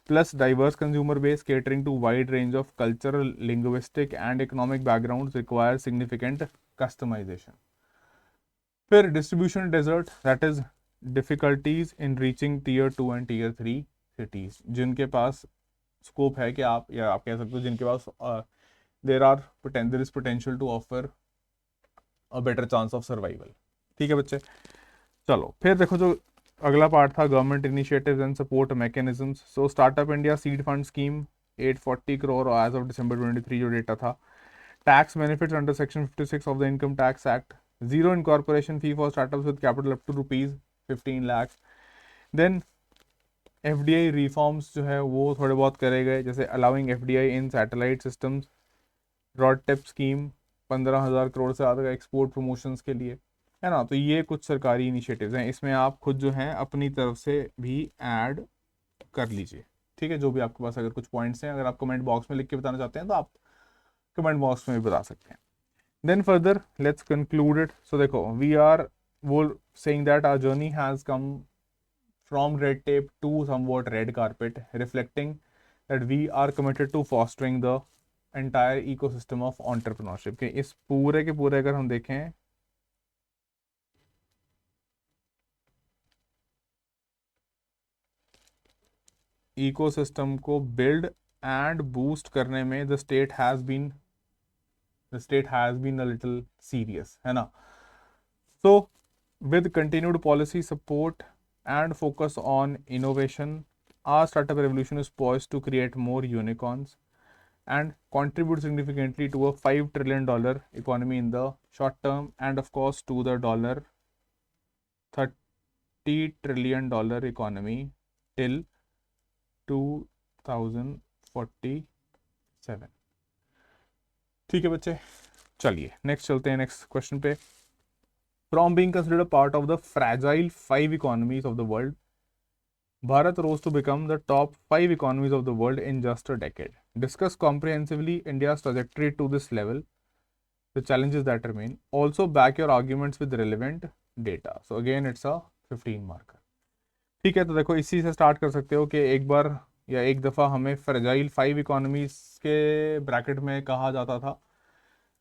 plus diverse consumer base catering to wide range of cultural, linguistic and economic backgrounds requires significant customization. फिर distribution desert, that is difficulties in reaching tier 2 and tier 3 cities, जिनके पास scope है कि आप, या आप कह सकते हो जिनके पास there is potential to offer a better chance of survival। ठीक है बच्चे, चलो फिर देखो जो अगला पार्ट था, government initiatives and support mechanisms. So startup India seed fund scheme 840 crore as of December 23 जो डेटा था। Tax benefits under section 56 of the income tax act, zero incorporation fee for startups with capital up to ₹15 lakh. Then FDI reforms जो है वो थोड़े बहुत करे गए, जैसे allowing FDI in satellite systems, RoDTEP scheme 15,000 crore से ज़्यादा एक्सपोर्ट प्रमोशंस के लिए, है ना। तो ये कुछ सरकारी इनिशिएटिव्स हैं, इसमें आप खुद जो हैं अपनी तरफ से भी ऐड कर लीजिए। ठीक है, जो भी आपके पास अगर कुछ पॉइंट्स हैं, अगर आप कमेंट बॉक्स में लिख के बताना चाहते हैं तो आप कमेंट बॉक्स में भी बता सकते हैं। Then further let's conclude it. So देखो, वी आर वो saying that our journey has come from red tape to somewhat red carpet, reflecting that we are committed to fostering the entire ecosystem of entrepreneurship. के इस पूरे के पूरे अगर हम देखें इकोसिस्टम को बिल्ड एंड बूस्ट करने में the state has been a little serious, है ना. So with continued policy support and focus on innovation, our startup revolution is poised to create more unicorns and contribute significantly to a $5 trillion economy in the short term, and of course to the $30 trillion economy till 2047. ठीक है बच्चे, चलिए next चलते हैं next question पे. From being considered a part of the fragile 5 economies of the world, Bharat rose to become the top 5 economies of the world in just a decade. Discuss comprehensively India's trajectory to this level, the challenges that remain. Also back your arguments with relevant data. So again it's a 15 marker. ठीक है, तो देखो इसी से start कर सकते हो कि एक बार या एक दफ़ा हमें फ्रेजाइल 5 इकोनॉमीज के ब्रैकेट में कहा जाता था.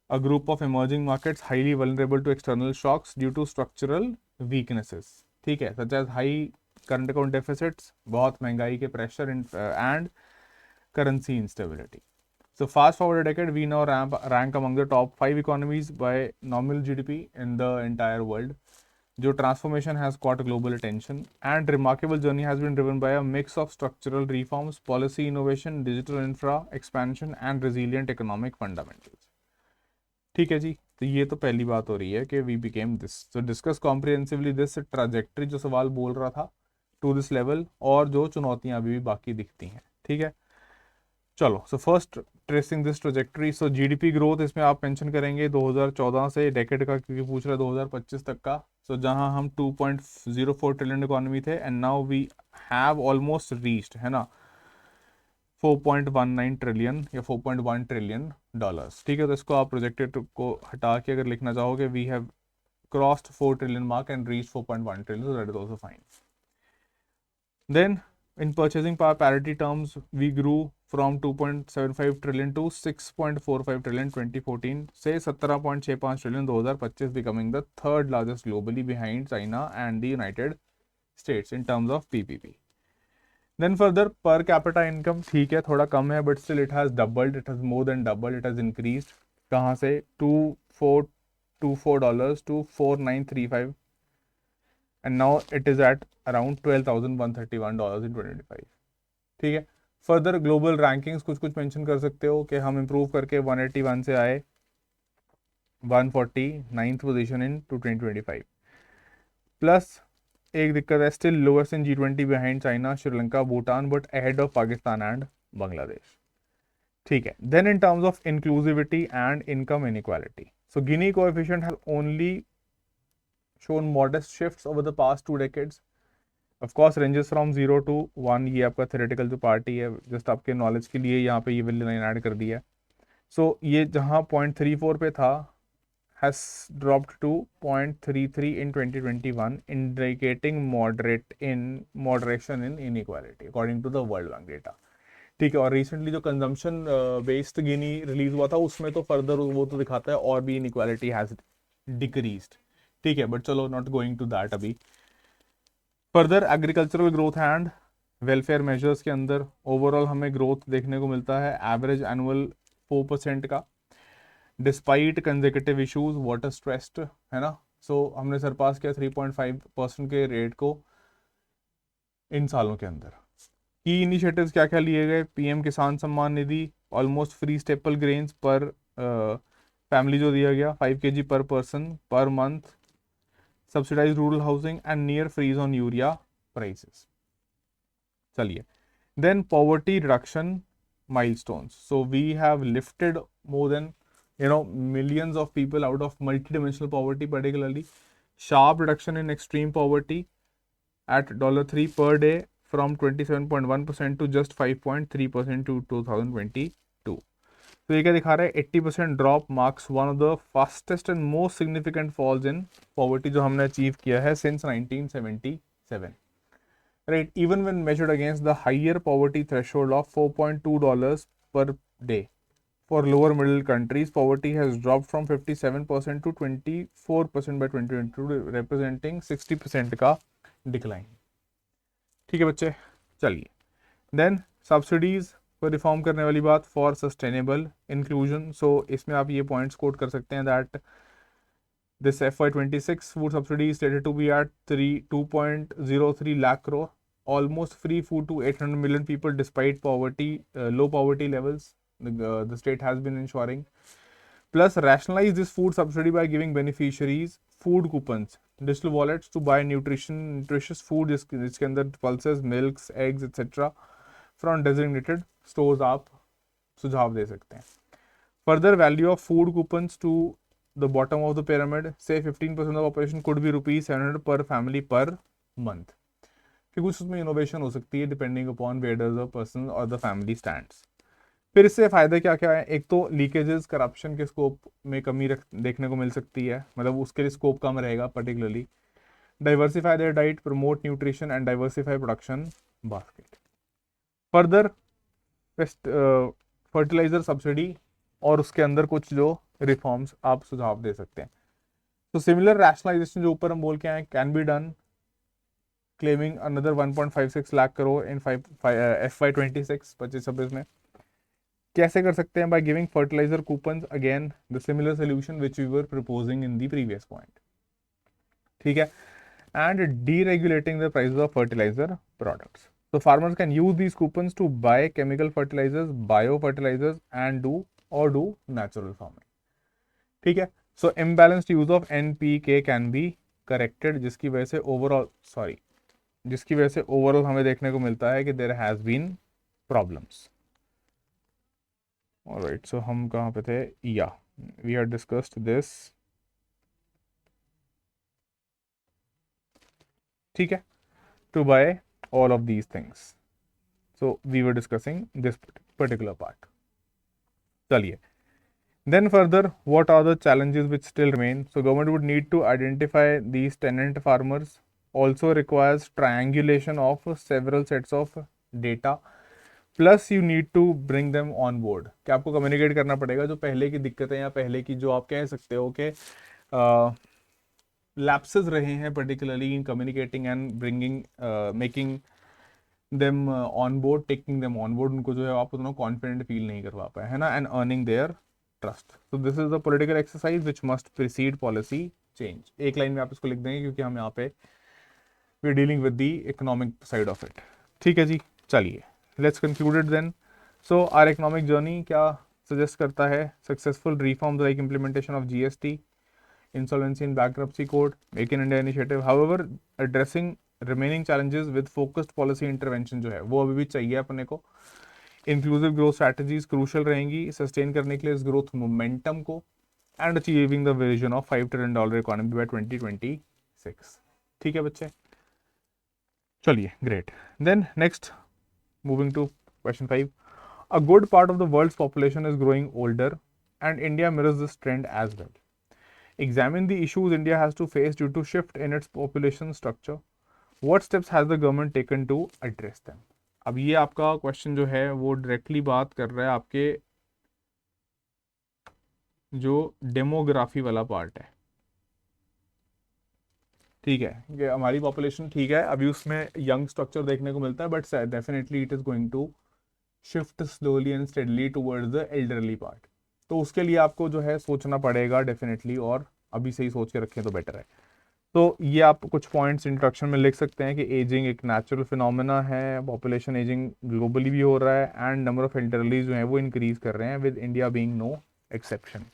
A group of emerging markets highly vulnerable to external shocks due to structural weaknesses. ठीक है, such as high current account deficits, बहुत महंगाई के pressure and currency instability. So fast forward a decade, we now rank among the top 5 economies by nominal GDP in the entire world. जो transformation has caught global attention, and remarkable journey has been driven by a mix of structural reforms, policy innovation, digital infra expansion, and resilient economic fundamentals. ठीक है जी, तो ये तो पहली बात हो रही है कि वी बिकेम दिस. तो डिस्कस कॉम्प्रिहेंसिवली दिस ट्राजेक्टरी जो सवाल बोल रहा था टू दिस लेवल, और जो चुनौतियां अभी भी बाकी दिखती हैं. ठीक है, चलो. So first tracing this trajectory. So GDP growth इसमें आप मेंशन करेंगे 2014 से डेकेड का, क्योंकि पूछ रहा है 2025 तक का. सो जहां हम 2.04 ट्रिलियन इकोनॉमी थे, and now we have almost reached, है ना, 4.19 ट्रिलियन या 4.1 ट्रिलियन डॉलर्स. ठीक है, तो इसको आप प्रोजेक्टेड को हटा के अगर लिखना चाहोगे, we have crossed 4 trillion mark and reach 4.1 trillion, so that is also fine. Then in purchasing power parity terms, we grew from 2.75 trillion to 6.45 trillion 2014 से 17.65 trillion 2025, becoming the third largest globally behind China and the United States in terms of PPP. Then further per capita income ठीक है थोड़ा कम है, but still it has doubled, it has more than doubled, it has increased. कहाँ से $2,424 to $4,935, and now it is at around $12,131 in 2025. ठीक है. Further global rankings कुछ कुछ मेंशन कर सकते हो कि हम इंप्रूव करके 181 से आए 149th पोजीशन इन 2025. प्लस एक दिक्कत है, still lowest in G20 behind China, Sri Lanka, Bhutan, but ahead of Pakistan and Bangladesh. ठीक है. Then in terms of inclusivity and income inequality, so Gini coefficient has only shown modest shifts over the past 2 decades. Of course ranges from 0 to 1. ये आपका theoretical जो party है, just आपके knowledge के लिए यहाँ पे ये वाली लाइन ऐड कर दी है. सो ये जहाँ 0.34 पे था has dropped to 0.33 in 2021, indicating moderation in inequality according to the World Bank data. ठीक है. और रिसेंटली जो कंजम्पशन बेस्ड गिनी रिलीज हुआ था, उसमें तो फर्दर वो तो दिखाता है और भी इनइक्वालिटी हैज डिक्रीज्ड. ठीक है, बट चलो नॉट गोइंग टू दैट अभी. Further agricultural growth and welfare measures के अंदर ओवरऑल हमें ग्रोथ देखने को मिलता है एवरेज एनुअल 4% का, despite consecutive issues water stressed, है ना. सो हमने सरपास किया 3.5% के रेट को इन सालों के अंदर. की इनिशिएटिव्स क्या क्या लिए गए? PM Kisan Samman Nidhi, almost free staple grains per family जो दिया गया, 5 kg per person per month, subsidise rural housing and near freeze on urea prices. चलिए. Then poverty reduction milestones. So we have lifted more than millions of people out of multidimensional poverty, particularly sharp reduction in extreme poverty at $3 per day from 27.1% to just 5.3% to 2022. तो ये क्या दिखा रहा है? 80% drop marks one of the fastest and most significant falls in poverty जो हमने achieve किया है since 1977. right? Even when measured against the higher poverty threshold of $4.2 per day. For lower middle countries, poverty has dropped from 57% to 24% by 2022, representing 60% का decline. ठीक है बच्चे, चलिए. Then subsidies को रिफॉर्म करने वाली बात, फॉर सस्टेनेबल इंक्लूजन. सो इसमें आप ये पॉइंट्स कोट कर सकते हैं that this FY26 food subsidy is stated to be at 2.03 lakh crore, almost free food to 800 million people despite poverty, low poverty levels. The state has been ensuring. Plus, rationalize this food subsidy by giving beneficiaries food coupons, digital wallets to buy nutritious food जिसके अंदर pulses, milks, eggs, etc. from designated stores आप सुझाव दे सकते हैं. Further, value of food coupons to the bottom of the pyramid, say 15% of the population could be rupees 700 per family per month. कि कुछ उसमें innovation हो सकती है depending upon where does the person और द फैमिली स्टैंड्स. फिर इससे फायदा क्या क्या है, एक तो लीकेजेस करप्शन के स्कोप में कमी देखने को मिल सकती है, मतलब उसके लिए स्कोप कम रहेगा particularly. Diversify their diet, promote nutrition and diversify production basket. Further fertiliser subsidy और उसके अंदर कुछ जो रिफॉर्म्स आप सुझाव दे सकते हैं. तो सिमिलर रैशनलाइजेशन जो ऊपर हम बोल के आए can be done, claiming another 1.56 lakh crore in FY26 25-26 में. कैसे कर सकते हैं, by giving fertiliser coupon, again the similar solution which we were proposing in the previous point. ठीक है. And deregulating the price of fertiliser products. So farmers can use these coupons to buy chemical fertilizers, bio fertilizers and do natural farming. ठीक है. So imbalanced use of NPK can be corrected, जिसकी वजह से overall हमें देखने को मिलता है कि there has been problems. Alright, so हम कहाँ पे थे? Yeah, we had discussed this. ठीक है. To buy all of these things. So we were discussing this particular part. चलिए. Then further, what are the challenges which still remain? So government would need to identify these tenant farmers. Also requires triangulation of several sets of data. Plus you need to bring them on board. कि आपको communicate करना पड़ेगा जो पहले की दिक्कतें या पहले की जो आप कह सकते हो कि लैप्सेस रहे हैं particularly in communicating and bringing making them on board, taking them on board. उनको जो है आप उतना कॉन्फिडेंट फील नहीं करवा पाए, है ना, and earning their trust. So this is the political exercise which must precede policy change. एक लाइन में आप इसको लिख देंगे क्योंकि हम यहाँ पे we are dealing with the economic side of it. ठीक है जी, चलिए let's conclude it then. So our economic journey क्या सजेस्ट करता है? Successful reforms like implementation of GST, insolvency and bankruptcy code, Make in India initiative. However, addressing remaining challenges with focused policy intervention जो है वो अभी भी चाहिए अपने को. इंक्लूसिव ग्रोथ स्ट्रैटेजीज क्रूशल रहेंगी सस्टेन करने के लिए इस ग्रोथ मोमेंटम को, and achieving the vision of $5 trillion economy by 2026. ठीक है बच्चे, चलिए great. Then next, moving to question 5. A good part of the world's population is growing older and India mirrors this trend as well. Examine the issues India has to face due to shift in its population structure. What steps has the government taken to address them? अब ये आपका question जो है वो directly बात कर रहा है आपके जो डेमोग्राफी वाला पार्ट है. ठीक है, कि हमारी पॉपुलेशन ठीक है अभी उसमें यंग स्ट्रक्चर देखने को मिलता है, but definitely it is going to shift slowly and steadily towards the elderly part. तो उसके लिए आपको जो है सोचना पड़ेगा डेफिनेटली, और अभी से ही सोच के रखें तो बेटर है. तो ये आप कुछ पॉइंट्स इंट्रोडक्शन में लिख सकते हैं कि एजिंग एक नेचुरल फिनोमेना है, पॉपुलेशन एजिंग ग्लोबली भी हो रहा है, एंड नंबर ऑफ एल्डरलीज जो है वो इंक्रीज कर रहे हैं, with India being no exception.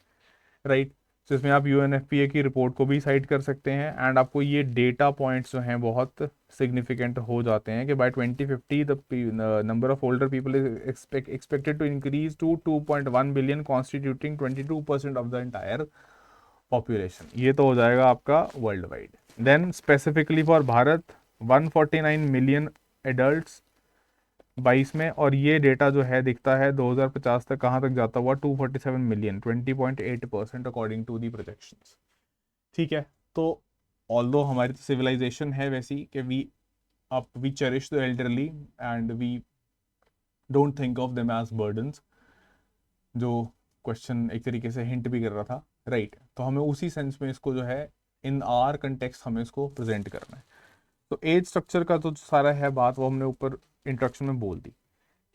Right. तो इसमें आप UNFPA की रिपोर्ट को भी साइट कर सकते हैं, एंड आपको ये डेटा पॉइंट्स जो हैं बहुत सिग्निफिकेंट हो जाते हैं कि by 2050 the number of older people is expected to increase to 2.1 billion, constituting 22% of the entire population. ये तो हो जाएगा आपका world wide. Then specifically for Bharat 149 million adults 22 में, और ये डेटा जो है दिखता है 2050 तक कहाँ तक जाता हुआ 247 million, 20.8% according to the projections. ठीक है. तो ऑल्दो हमारी तो सिविलाइजेशन है वैसी कि we up, we cherish the elderly and we don't think of them as burdens, जो क्वेश्चन एक तरीके से हिंट भी कर रहा था, राइट तो हमें उसी सेंस में इसको जो है इन आर कंटेक्स्ट हमें इसको प्रेजेंट करना है। तो एज स्ट्रक्चर का तो सारा है बात, वो हमने ऊपर इंट्रोडक्शन में बोल दी,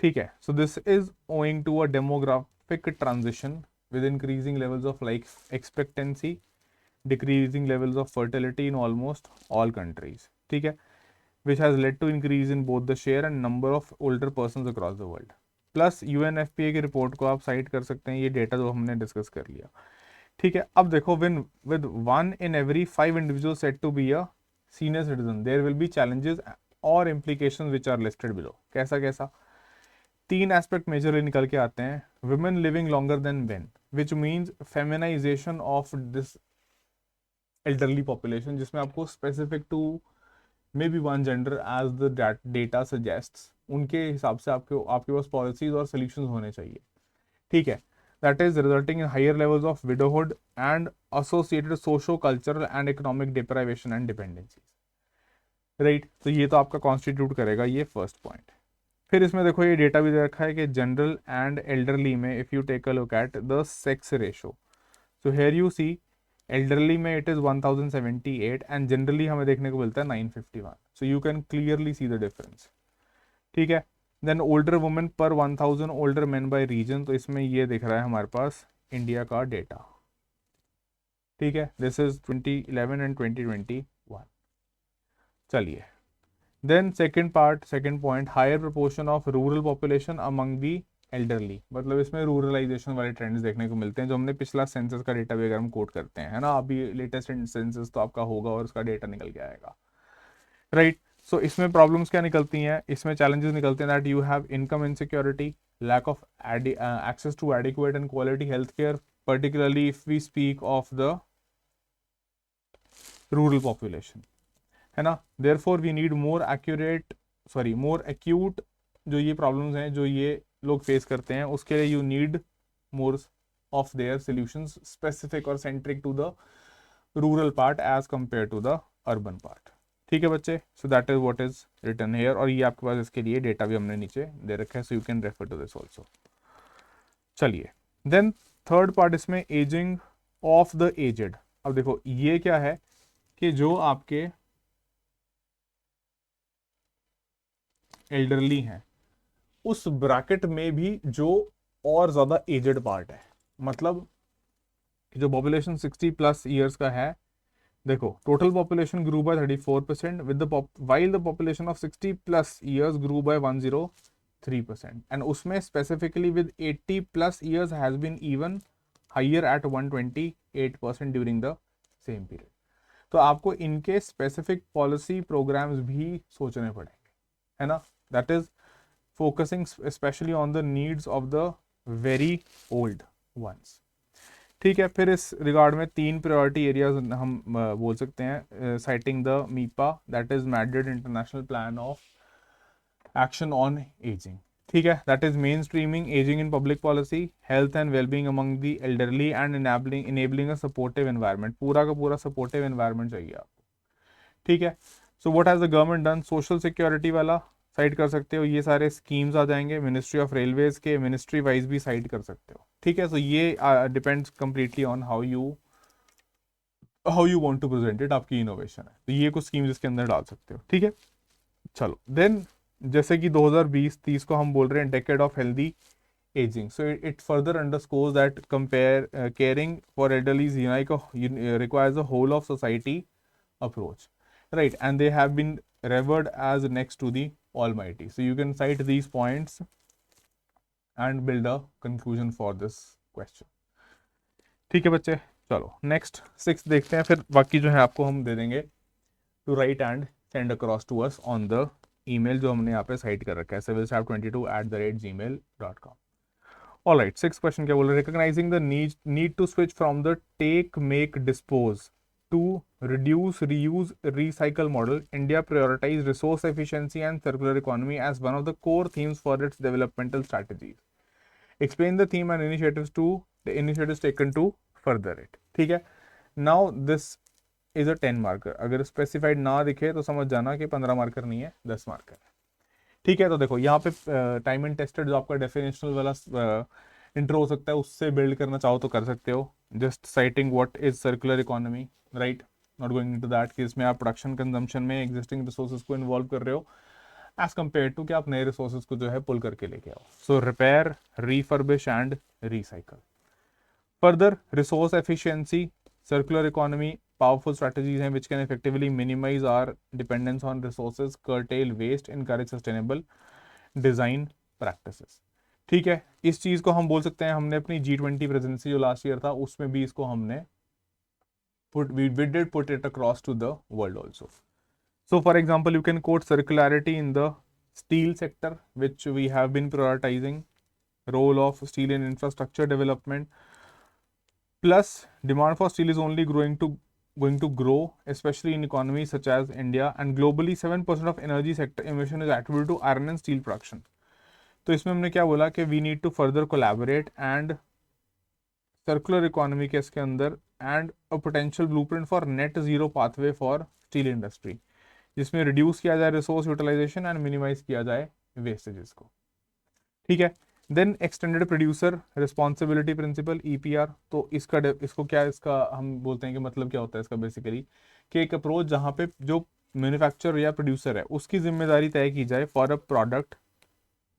ठीक है। So this is owing to a demographic transition with increasing levels of life expectancy, decreasing levels of fertility in almost all countries, ठीक है, which has led to increase in both the share and number of older persons across the world. Plus UNFPA की report को आप site कर सकते हैं, ये data जो हमने डिस्कस कर लिया, ठीक है। अब देखो win with 1 in every 5 individuals said to be a senior citizen there will be challenges or implications which are listed below। कैसा कैसा, तीन एस्पेक्ट मेजरली निकल के आते हैं। Women living longer than men, which means feminization of this elderly population, जिसमें आपको specific to maybe one gender as the data suggests, उनके हिसाब से आपके पास पॉलिसीज और सोल्यूशंस होने चाहिए, ठीक है। That is resulting in higher levels of widowhood and associated socio cultural and economic deprivation and dependencies, right. तो ये तो आपका कॉन्स्टिट्यूट करेगा ये फर्स्ट पॉइंट। फिर इसमें देखो ये डेटा भी दे रखा है कि जनरल एंड एल्डरली में if you take a look at the sex ratio, so here you see elderly में इट इज 1078 एंड जनरली हमें देखने को मिलता है 951, so you can clearly see the difference, ठीक है। देन ओल्डर वुमेन पर 1000 ओल्डर मैन बाय रीजन, तो इसमें ये दिख रहा है हमारे पास इंडिया का डेटा, ठीक है। This is 2011 and 2021। चलिए then second point, higher proportion of rural population among the elderly, मतलब इसमें रूरलाइजेशन वाले ट्रेंड्स देखने को मिलते हैं, जो हमने पिछला सेंसस का डेटा भी अगर हम कोट करते हैं, है ना, अभी लेटेस्ट सेंसस तो आपका होगा और उसका डेटा निकल के आएगा, राइट। सो इसमें प्रॉब्लम्स क्या निकलती हैं, इसमें चैलेंजेस निकलते हैं that you have income insecurity, lack of access to adequate and quality health care, particularly if we speak of the rural population, है ना। Therefore we need more acute जो ये प्रॉब्लम्स हैं जो ये लोग फेस करते हैं, उसके लिए you need more of their solutions specific और centric to the rural part as compare to the urban part, ठीक है बच्चे। So that is what is written here, और ये आपके पास इसके लिए डेटा भी हमने नीचे दे रखा है, so you can refer to this also. चलिए देन थर्ड पार्ट इसमें एजिंग ऑफ द एजेड। अब देखो ये क्या है कि जो आपके एल्डरली हैं उस ब्रैकेट में भी जो और ज्यादा एजेड पार्ट है, मतलब जो पॉपुलेशन 60 प्लस ईयर्स का है, देखो total population grew by 34% with the while the population of 60 plus years grew by 103%, and उसमें specifically with 80 plus years has been even higher at 128% during the same period. तो आपको इनके specific policy programmes भी सोचने पड़ेंगे, है ना। That is focusing specially on the needs of the very old ones, ठीक है। फिर इस रिगार्ड में तीन प्रायोरिटी एरियाज हम बोल सकते हैं, citing the MIPAA that is Madrid International Plan of Action on Ageing, ठीक है। That is mainstreaming ageing in public policy, health and wellbeing among the elderly and enabling a supportive environment, पूरा का पूरा supportive environment चाहिए आपको, ठीक है। So what has the government done, social security वाला साइड कर सकते हो, ये सारे स्कीम्स आ जाएंगे, मिनिस्ट्री ऑफ रेलवेज के मिनिस्ट्री वाइज भी साइड कर सकते हो, ठीक है। सो ये depends completely on how you want to present it, आपकी इनोवेशन है, तो ये कुछ स्कीम्स इसके अंदर डाल सकते हो, ठीक है। चलो देन जैसे कि 2020-30 को हम बोल रहे हैं decade of healthy ageing, so it further underscores that compare caring for elderlies requires a whole of society approach, right, and they have been revered as next to the almighty, so you can cite these points and build a conclusion for this question, ठीक है बच्चे। चलो next 6 देखते हैं, फिर बाकी जो है आपको हम दे देंगे to write and send across to us on the email जो हमने यहाँ पे साइट कर रखा है civilstaff22@gmail.com। ऑल राइट, 6 क्वेश्चन क्या बोल रहे हैं, recognizing the need to switch from the take make dispose to reduce, reuse, recycle model, India prioritized resource efficiency and circular economy as one of the core themes for its developmental strategies. Explain the theme and initiatives taken to further it. ठीक है. Now this is a 10 marker, अगर specified ना दिखे तो समझ जाना कि 15 marker नहीं है, 10 मार्कर है। ठीक है, तो देखो यहाँ पे टाइम एंड टेस्टेड जो आपका डेफिनेशनल वाला इंट्रो हो सकता है, उससे बिल्ड करना चाहो तो कर सकते हो, just citing what is circular economy, right, not going into that कि इसमें आप प्रोडक्शन कंजम्पशन में एग्जिस्टिंग रिसोर्सेज को इन्वॉल्व कर रहे हो एज कम्पेयर टू कि आप नए रिसोर्सेज को जो है पुल करके लेके आओ। So repair, refurbish and recycle. Further resource efficiency, circular economy powerful strategies हैं which can effectively minimize our dependence on resources, curtail waste, encourage sustainable design practices। ठीक है, इस चीज को हम बोल सकते हैं, हमने अपनी G20 प्रेसिडेंसी जो लास्ट ईयर था उसमें भी इसको हमने we did put it across to the world also. So for example, you can quote circularity in the steel sector, which we have been prioritizing, role of steel in infrastructure development. Plus, demand for steel is only going to grow, especially in economies such as India, and globally 7% of energy sector emission is attributed to iron and steel production. तो इसमें हमने क्या बोला कि we need to further collaborate and circular economy के इसके अंदर and a potential blueprint for net zero pathway for steel industry, जिसमें रिड्यूस किया जाए रिसोर्स यूटिलाइजेशन एंड मिनिमाइज किया जाए वेस्टेजेस को। ठीक है, then extended producer responsibility principle EPR। तो इसको क्या, इसका हम बोलते हैं कि मतलब क्या होता है इसका बेसिकली कि एक अप्रोच जहां पे जो मैन्युफैक्चरर या प्रोड्यूसर है उसकी जिम्मेदारी तय की जाए for a product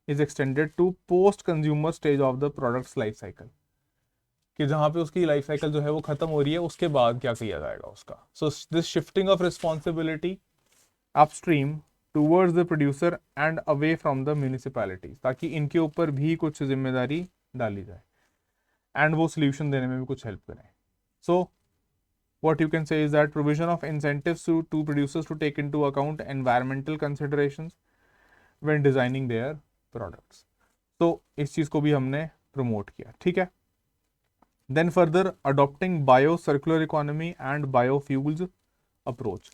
is extended to post consumer stage of the product's life cycle, कि जहां पे उसकी लाइफ साइकिल जो है वो खत्म हो रही है उसके बाद क्या किया जाएगा उसका। So this shifting of responsibility upstream towards the producer and away from the municipalities, ताकि इनके ऊपर भी कुछ जिम्मेदारी डाली जाए एंड वो सोल्यूशन देने में भी कुछ हेल्प करें। सो what you can say is that provision of incentives to producers to take into account environmental considerations when designing their products। तो इस चीज को भी हमने प्रमोट किया। ठीक है, then further adopting bio circular economy and biofuels approach.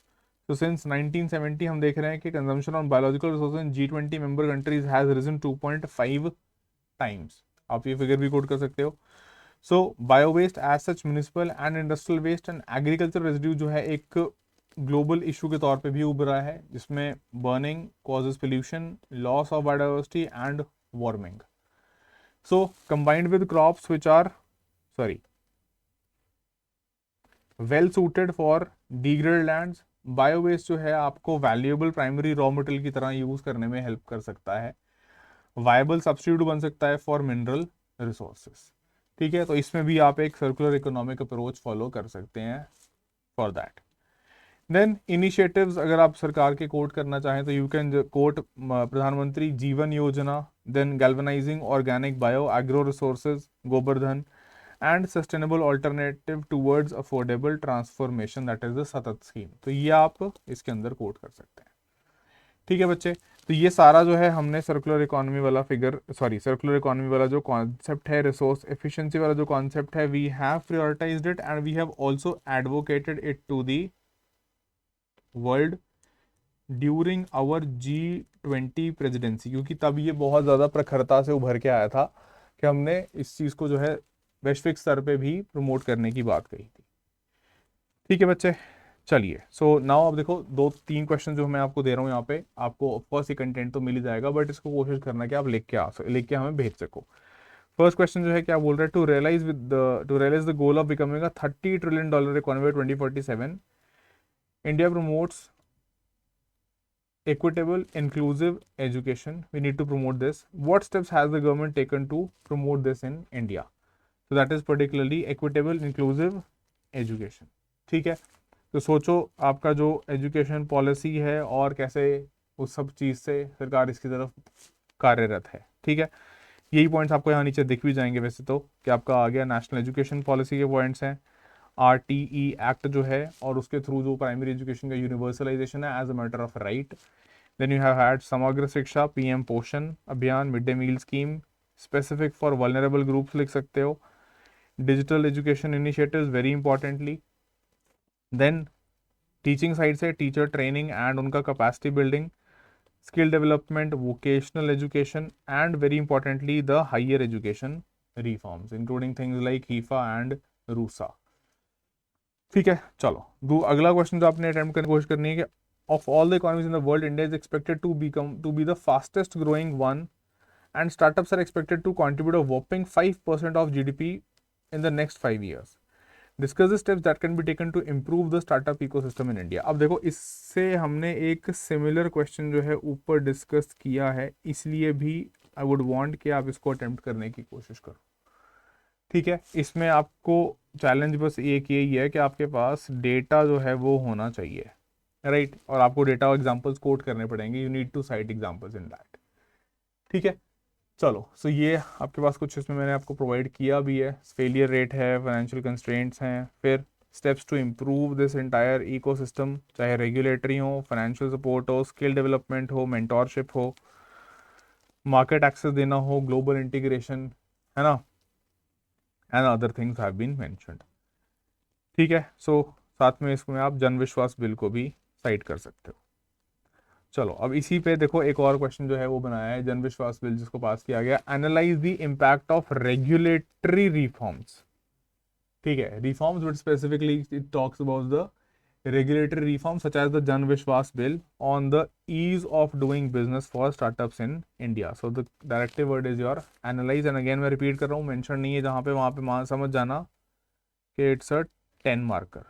So since 1970 हम देख रहे हैं कि consumption on biological resources in G20 member countries has risen 2.5 times। आप ये फिगर भी कोट कर सकते हो। So bio waste as such municipal and industrial waste and agricultural residue जो है एक ग्लोबल इशू के तौर पे भी उभर रहा है, जिसमें burning causes pollution, loss of biodiversity and warming। So combined with crops which are well suited for degraded lands, biowaste जो है आपको वैल्यूएबल प्राइमरी रॉ मटेरियल की तरह यूज करने में हेल्प कर सकता है, वायबल सब्स्टिट्यूट बन सकता है फॉर मिनरल रिसोर्सेस। ठीक है, तो इसमें भी आप एक सर्कुलर इकोनॉमिक अप्रोच फॉलो कर सकते हैं फॉर दैट। देन इनिशिएटिव्स अगर आप सरकार के कोट करना चाहें तो you can coat Pradhanmantri Jivan Yojana, then galvanizing organic bio agro resources Gobardhan and sustainable alternative towards affordable transformation, that is the SATAT scheme. तो ये आप इसके अंदर कोट कर सकते हैं। ठीक है बच्चे, तो ये सारा जो है हमने सर्कुलर इकोनॉमी वाला सर्कुलर इकोनॉमी वाला जो कॉन्सेप्ट है, रिसोर्स एफिशिएंसी वाला जो कॉन्सेप्ट है, we have prioritized it and we have also advocated it to the world during our G20 presidency, क्योंकि तब ये बहुत ज़्यादा प्रखरता से उभर के आया था कि हमने इस चीज़ को जो है वैश्विक स्तर पे भी प्रमोट करने की बात कही थी। ठीक है बच्चे, चलिए सो नाउ अब देखो 2-3 क्वेश्चन जो मैं आपको दे रहा हूँ यहाँ पे, आपको ऑफकोर्स ये कंटेंट तो मिल ही जाएगा, बट इसको कोशिश करना कि आप लिख के हमें भेज सको। फर्स्ट क्वेश्चन जो है क्या बोल रहा है, to realize the goal of becoming a $30 trillion economy 2047, India promotes equitable inclusive education, we need to promote this. What steps has the government taken to promote this in India? So that is particularly equitable inclusive education। ठीक है, तो सोचो आपका जो education policy है और कैसे उस सब चीज़ से सरकार इसकी तरफ कार्यरत है। ठीक है, यही पॉइंट्स आपको यहाँ नीचे दिख भी जाएंगे वैसे तो, कि आपका आ गया नेशनल एजुकेशन पॉलिसी के पॉइंट्स हैं, RTE एक्ट जो है और उसके थ्रू जो प्राइमरी एजुकेशन का यूनिवर्सलाइजेशन है as a matter of right. Then you have had Samagra Shiksha, PM Poshan Abhiyan, mid day meal scheme, specific for vulnerable groups लिख सकते हो, digital education initiatives very importantly. Then teaching side से टीचर ट्रेनिंग एंड उनका capacity building, skill development, vocational education and very importantly the higher education reforms including things like HIFA and RUSA. ठीक है, चलो अगला question जो आपने अटेम्प्ट करने की कोशिश करनी है कि of all the economies in the world India is expected to be the fastest growing one and startups are expected to contribute a whopping 5% of GDP in the next 5 years. Discuss the steps that can be taken to improve the startup ecosystem in India. अब देखो इससे हमने एक similar question जो है ऊपर discuss किया है, इसलिए भी आई वुड वांट कि आप इसको अटेम्प्ट करने की कोशिश करो। ठीक है, इसमें आपको चैलेंज बस एक यही है कि आपके पास डेटा जो है वो होना चाहिए, राइट और आपको डेटा एग्जांपल्स कोट करने पड़ेंगे, you need to cite examples in that. ठीक है, चलो सो ये आपके पास कुछ इसमें मैंने आपको प्रोवाइड किया भी है, फेलियर रेट है, फाइनेंशियल कंस्ट्रेंट्स हैं, फिर steps to improve this entire ecosystem, चाहे रेगुलेटरी हो, फाइनेंशियल सपोर्ट हो, स्किल डेवलपमेंट हो, मेंटोरशिप हो, मार्केट एक्सेस देना हो, ग्लोबल इंटीग्रेशन, है ना, and other things have been mentioned. ठीक है, सो साथ में इसमें आप जन विश्वास बिल को भी साइट कर सकते हो। चलो अब इसी पे देखो एक और क्वेश्चन जो है वो बनाया है, जन विश्वास बिल जिसको पास किया गया, analyse the impact of regulatory reforms. ठीक है, reforms but specifically it talks about the regulatory reforms such as the Jan Vishwas bill on the ease of doing business for startups in India. So the directive word is your analyze, and again मैं repeat कर रहा हूँ, mention नहीं है जहाँ पे वहाँ पे समझ जाना कि it's a 10 marker।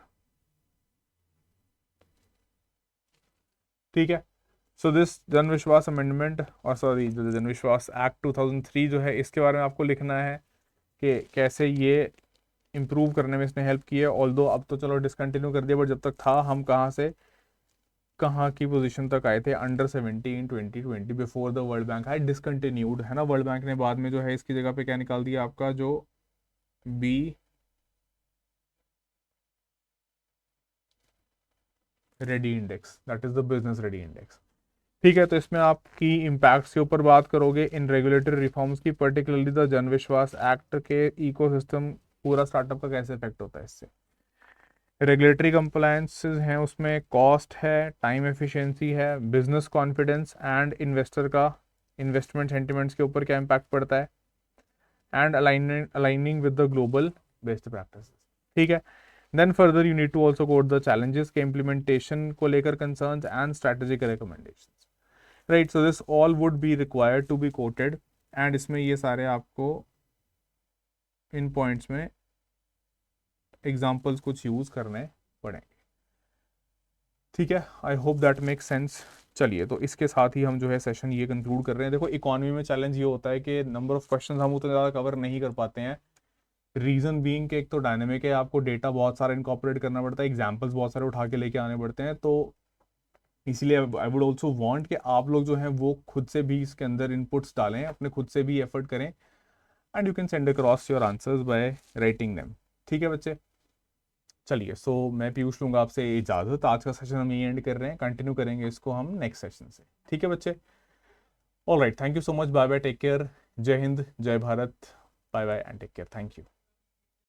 ठीक है, सो दिस जन विश्वास अमेंडमेंट और सॉरी जो जन विश्वास एक्ट 2003 जो है, इसके बारे में आपको लिखना है कि कैसे ये इम्प्रूव करने में इसने हेल्प की है। ऑल्दो अब तो चलो डिसकंटिन्यू कर दिया, बट जब तक था हम कहाँ से कहाँ की पोजीशन तक आए थे, under 70 in 2020 before the world bank है डिसकंटिन्यूड, है ना। वर्ल्ड बैंक ने बाद में जो है इसकी जगह पे क्या निकाल दिया आपका, जो B ready index, that is the business ready index. ठीक है, तो इसमें आपकी इम्पैक्ट्स के ऊपर बात करोगे इन रेगुलेटरी रिफॉर्म्स की, पर्टिकुलरली द जन विश्वास एक्ट के इकोसिस्टम, पूरा स्टार्टअप का कैसे इफेक्ट होता है इससे। रेगुलेटरी कंप्लायंसेस हैं, उसमें कॉस्ट है, टाइम एफिशिएंसी है, बिजनेस कॉन्फिडेंस एंड इन्वेस्टर का इन्वेस्टमेंट सेंटिमेंट्स के ऊपर क्या इम्पैक्ट पड़ता है, and aligning with the global best practice. ठीक है, then further you need to also quote the challenges के इम्प्लीमेंटेशन को लेकर concerns and strategic recommendations, right. So this all would be required to be quoted, एंड इसमें ये सारे आपको इन पॉइंट्स में एग्जाम्पल्स कुछ यूज करने पड़ेंगे। ठीक है, I hope that make sense. चलिए, तो इसके साथ ही हम जो है सेशन ये कंक्लूड कर रहे हैं। देखो इकोनॉमी में चैलेंज ये होता है कि नंबर ऑफ क्वेश्चन हम उतना ज़्यादा कवर नहीं कर पाते हैं, रीजन बीइंग कि एक तो डायनेमिक है, आपको डेटा बहुत सारा इनकॉर्पोरेट करना पड़ता है, एग्जाम्पल्स बहुत सारे उठा के लेके आने पड़ते हैं, तो इसलिए आई वुड ऑल्सो वांट कि आप लोग जो हैं वो खुद से भी इसके अंदर इनपुट्स डालें, अपने खुद से भी एफर्ट करें, and you can send across your answers by writing them. ठीक है बच्चे, चलिए, सो मैं पीयूष लूंगा आपसे इजाज़त। आज का सेशन हम यही एंड कर रहे हैं, कंटिन्यू करेंगे इसको हम नेक्स्ट सेशन से। ठीक है बच्चे, all right, thank you so much, bye bye, take care, जय हिंद, जय Bharat, bye bye and take care, thank you.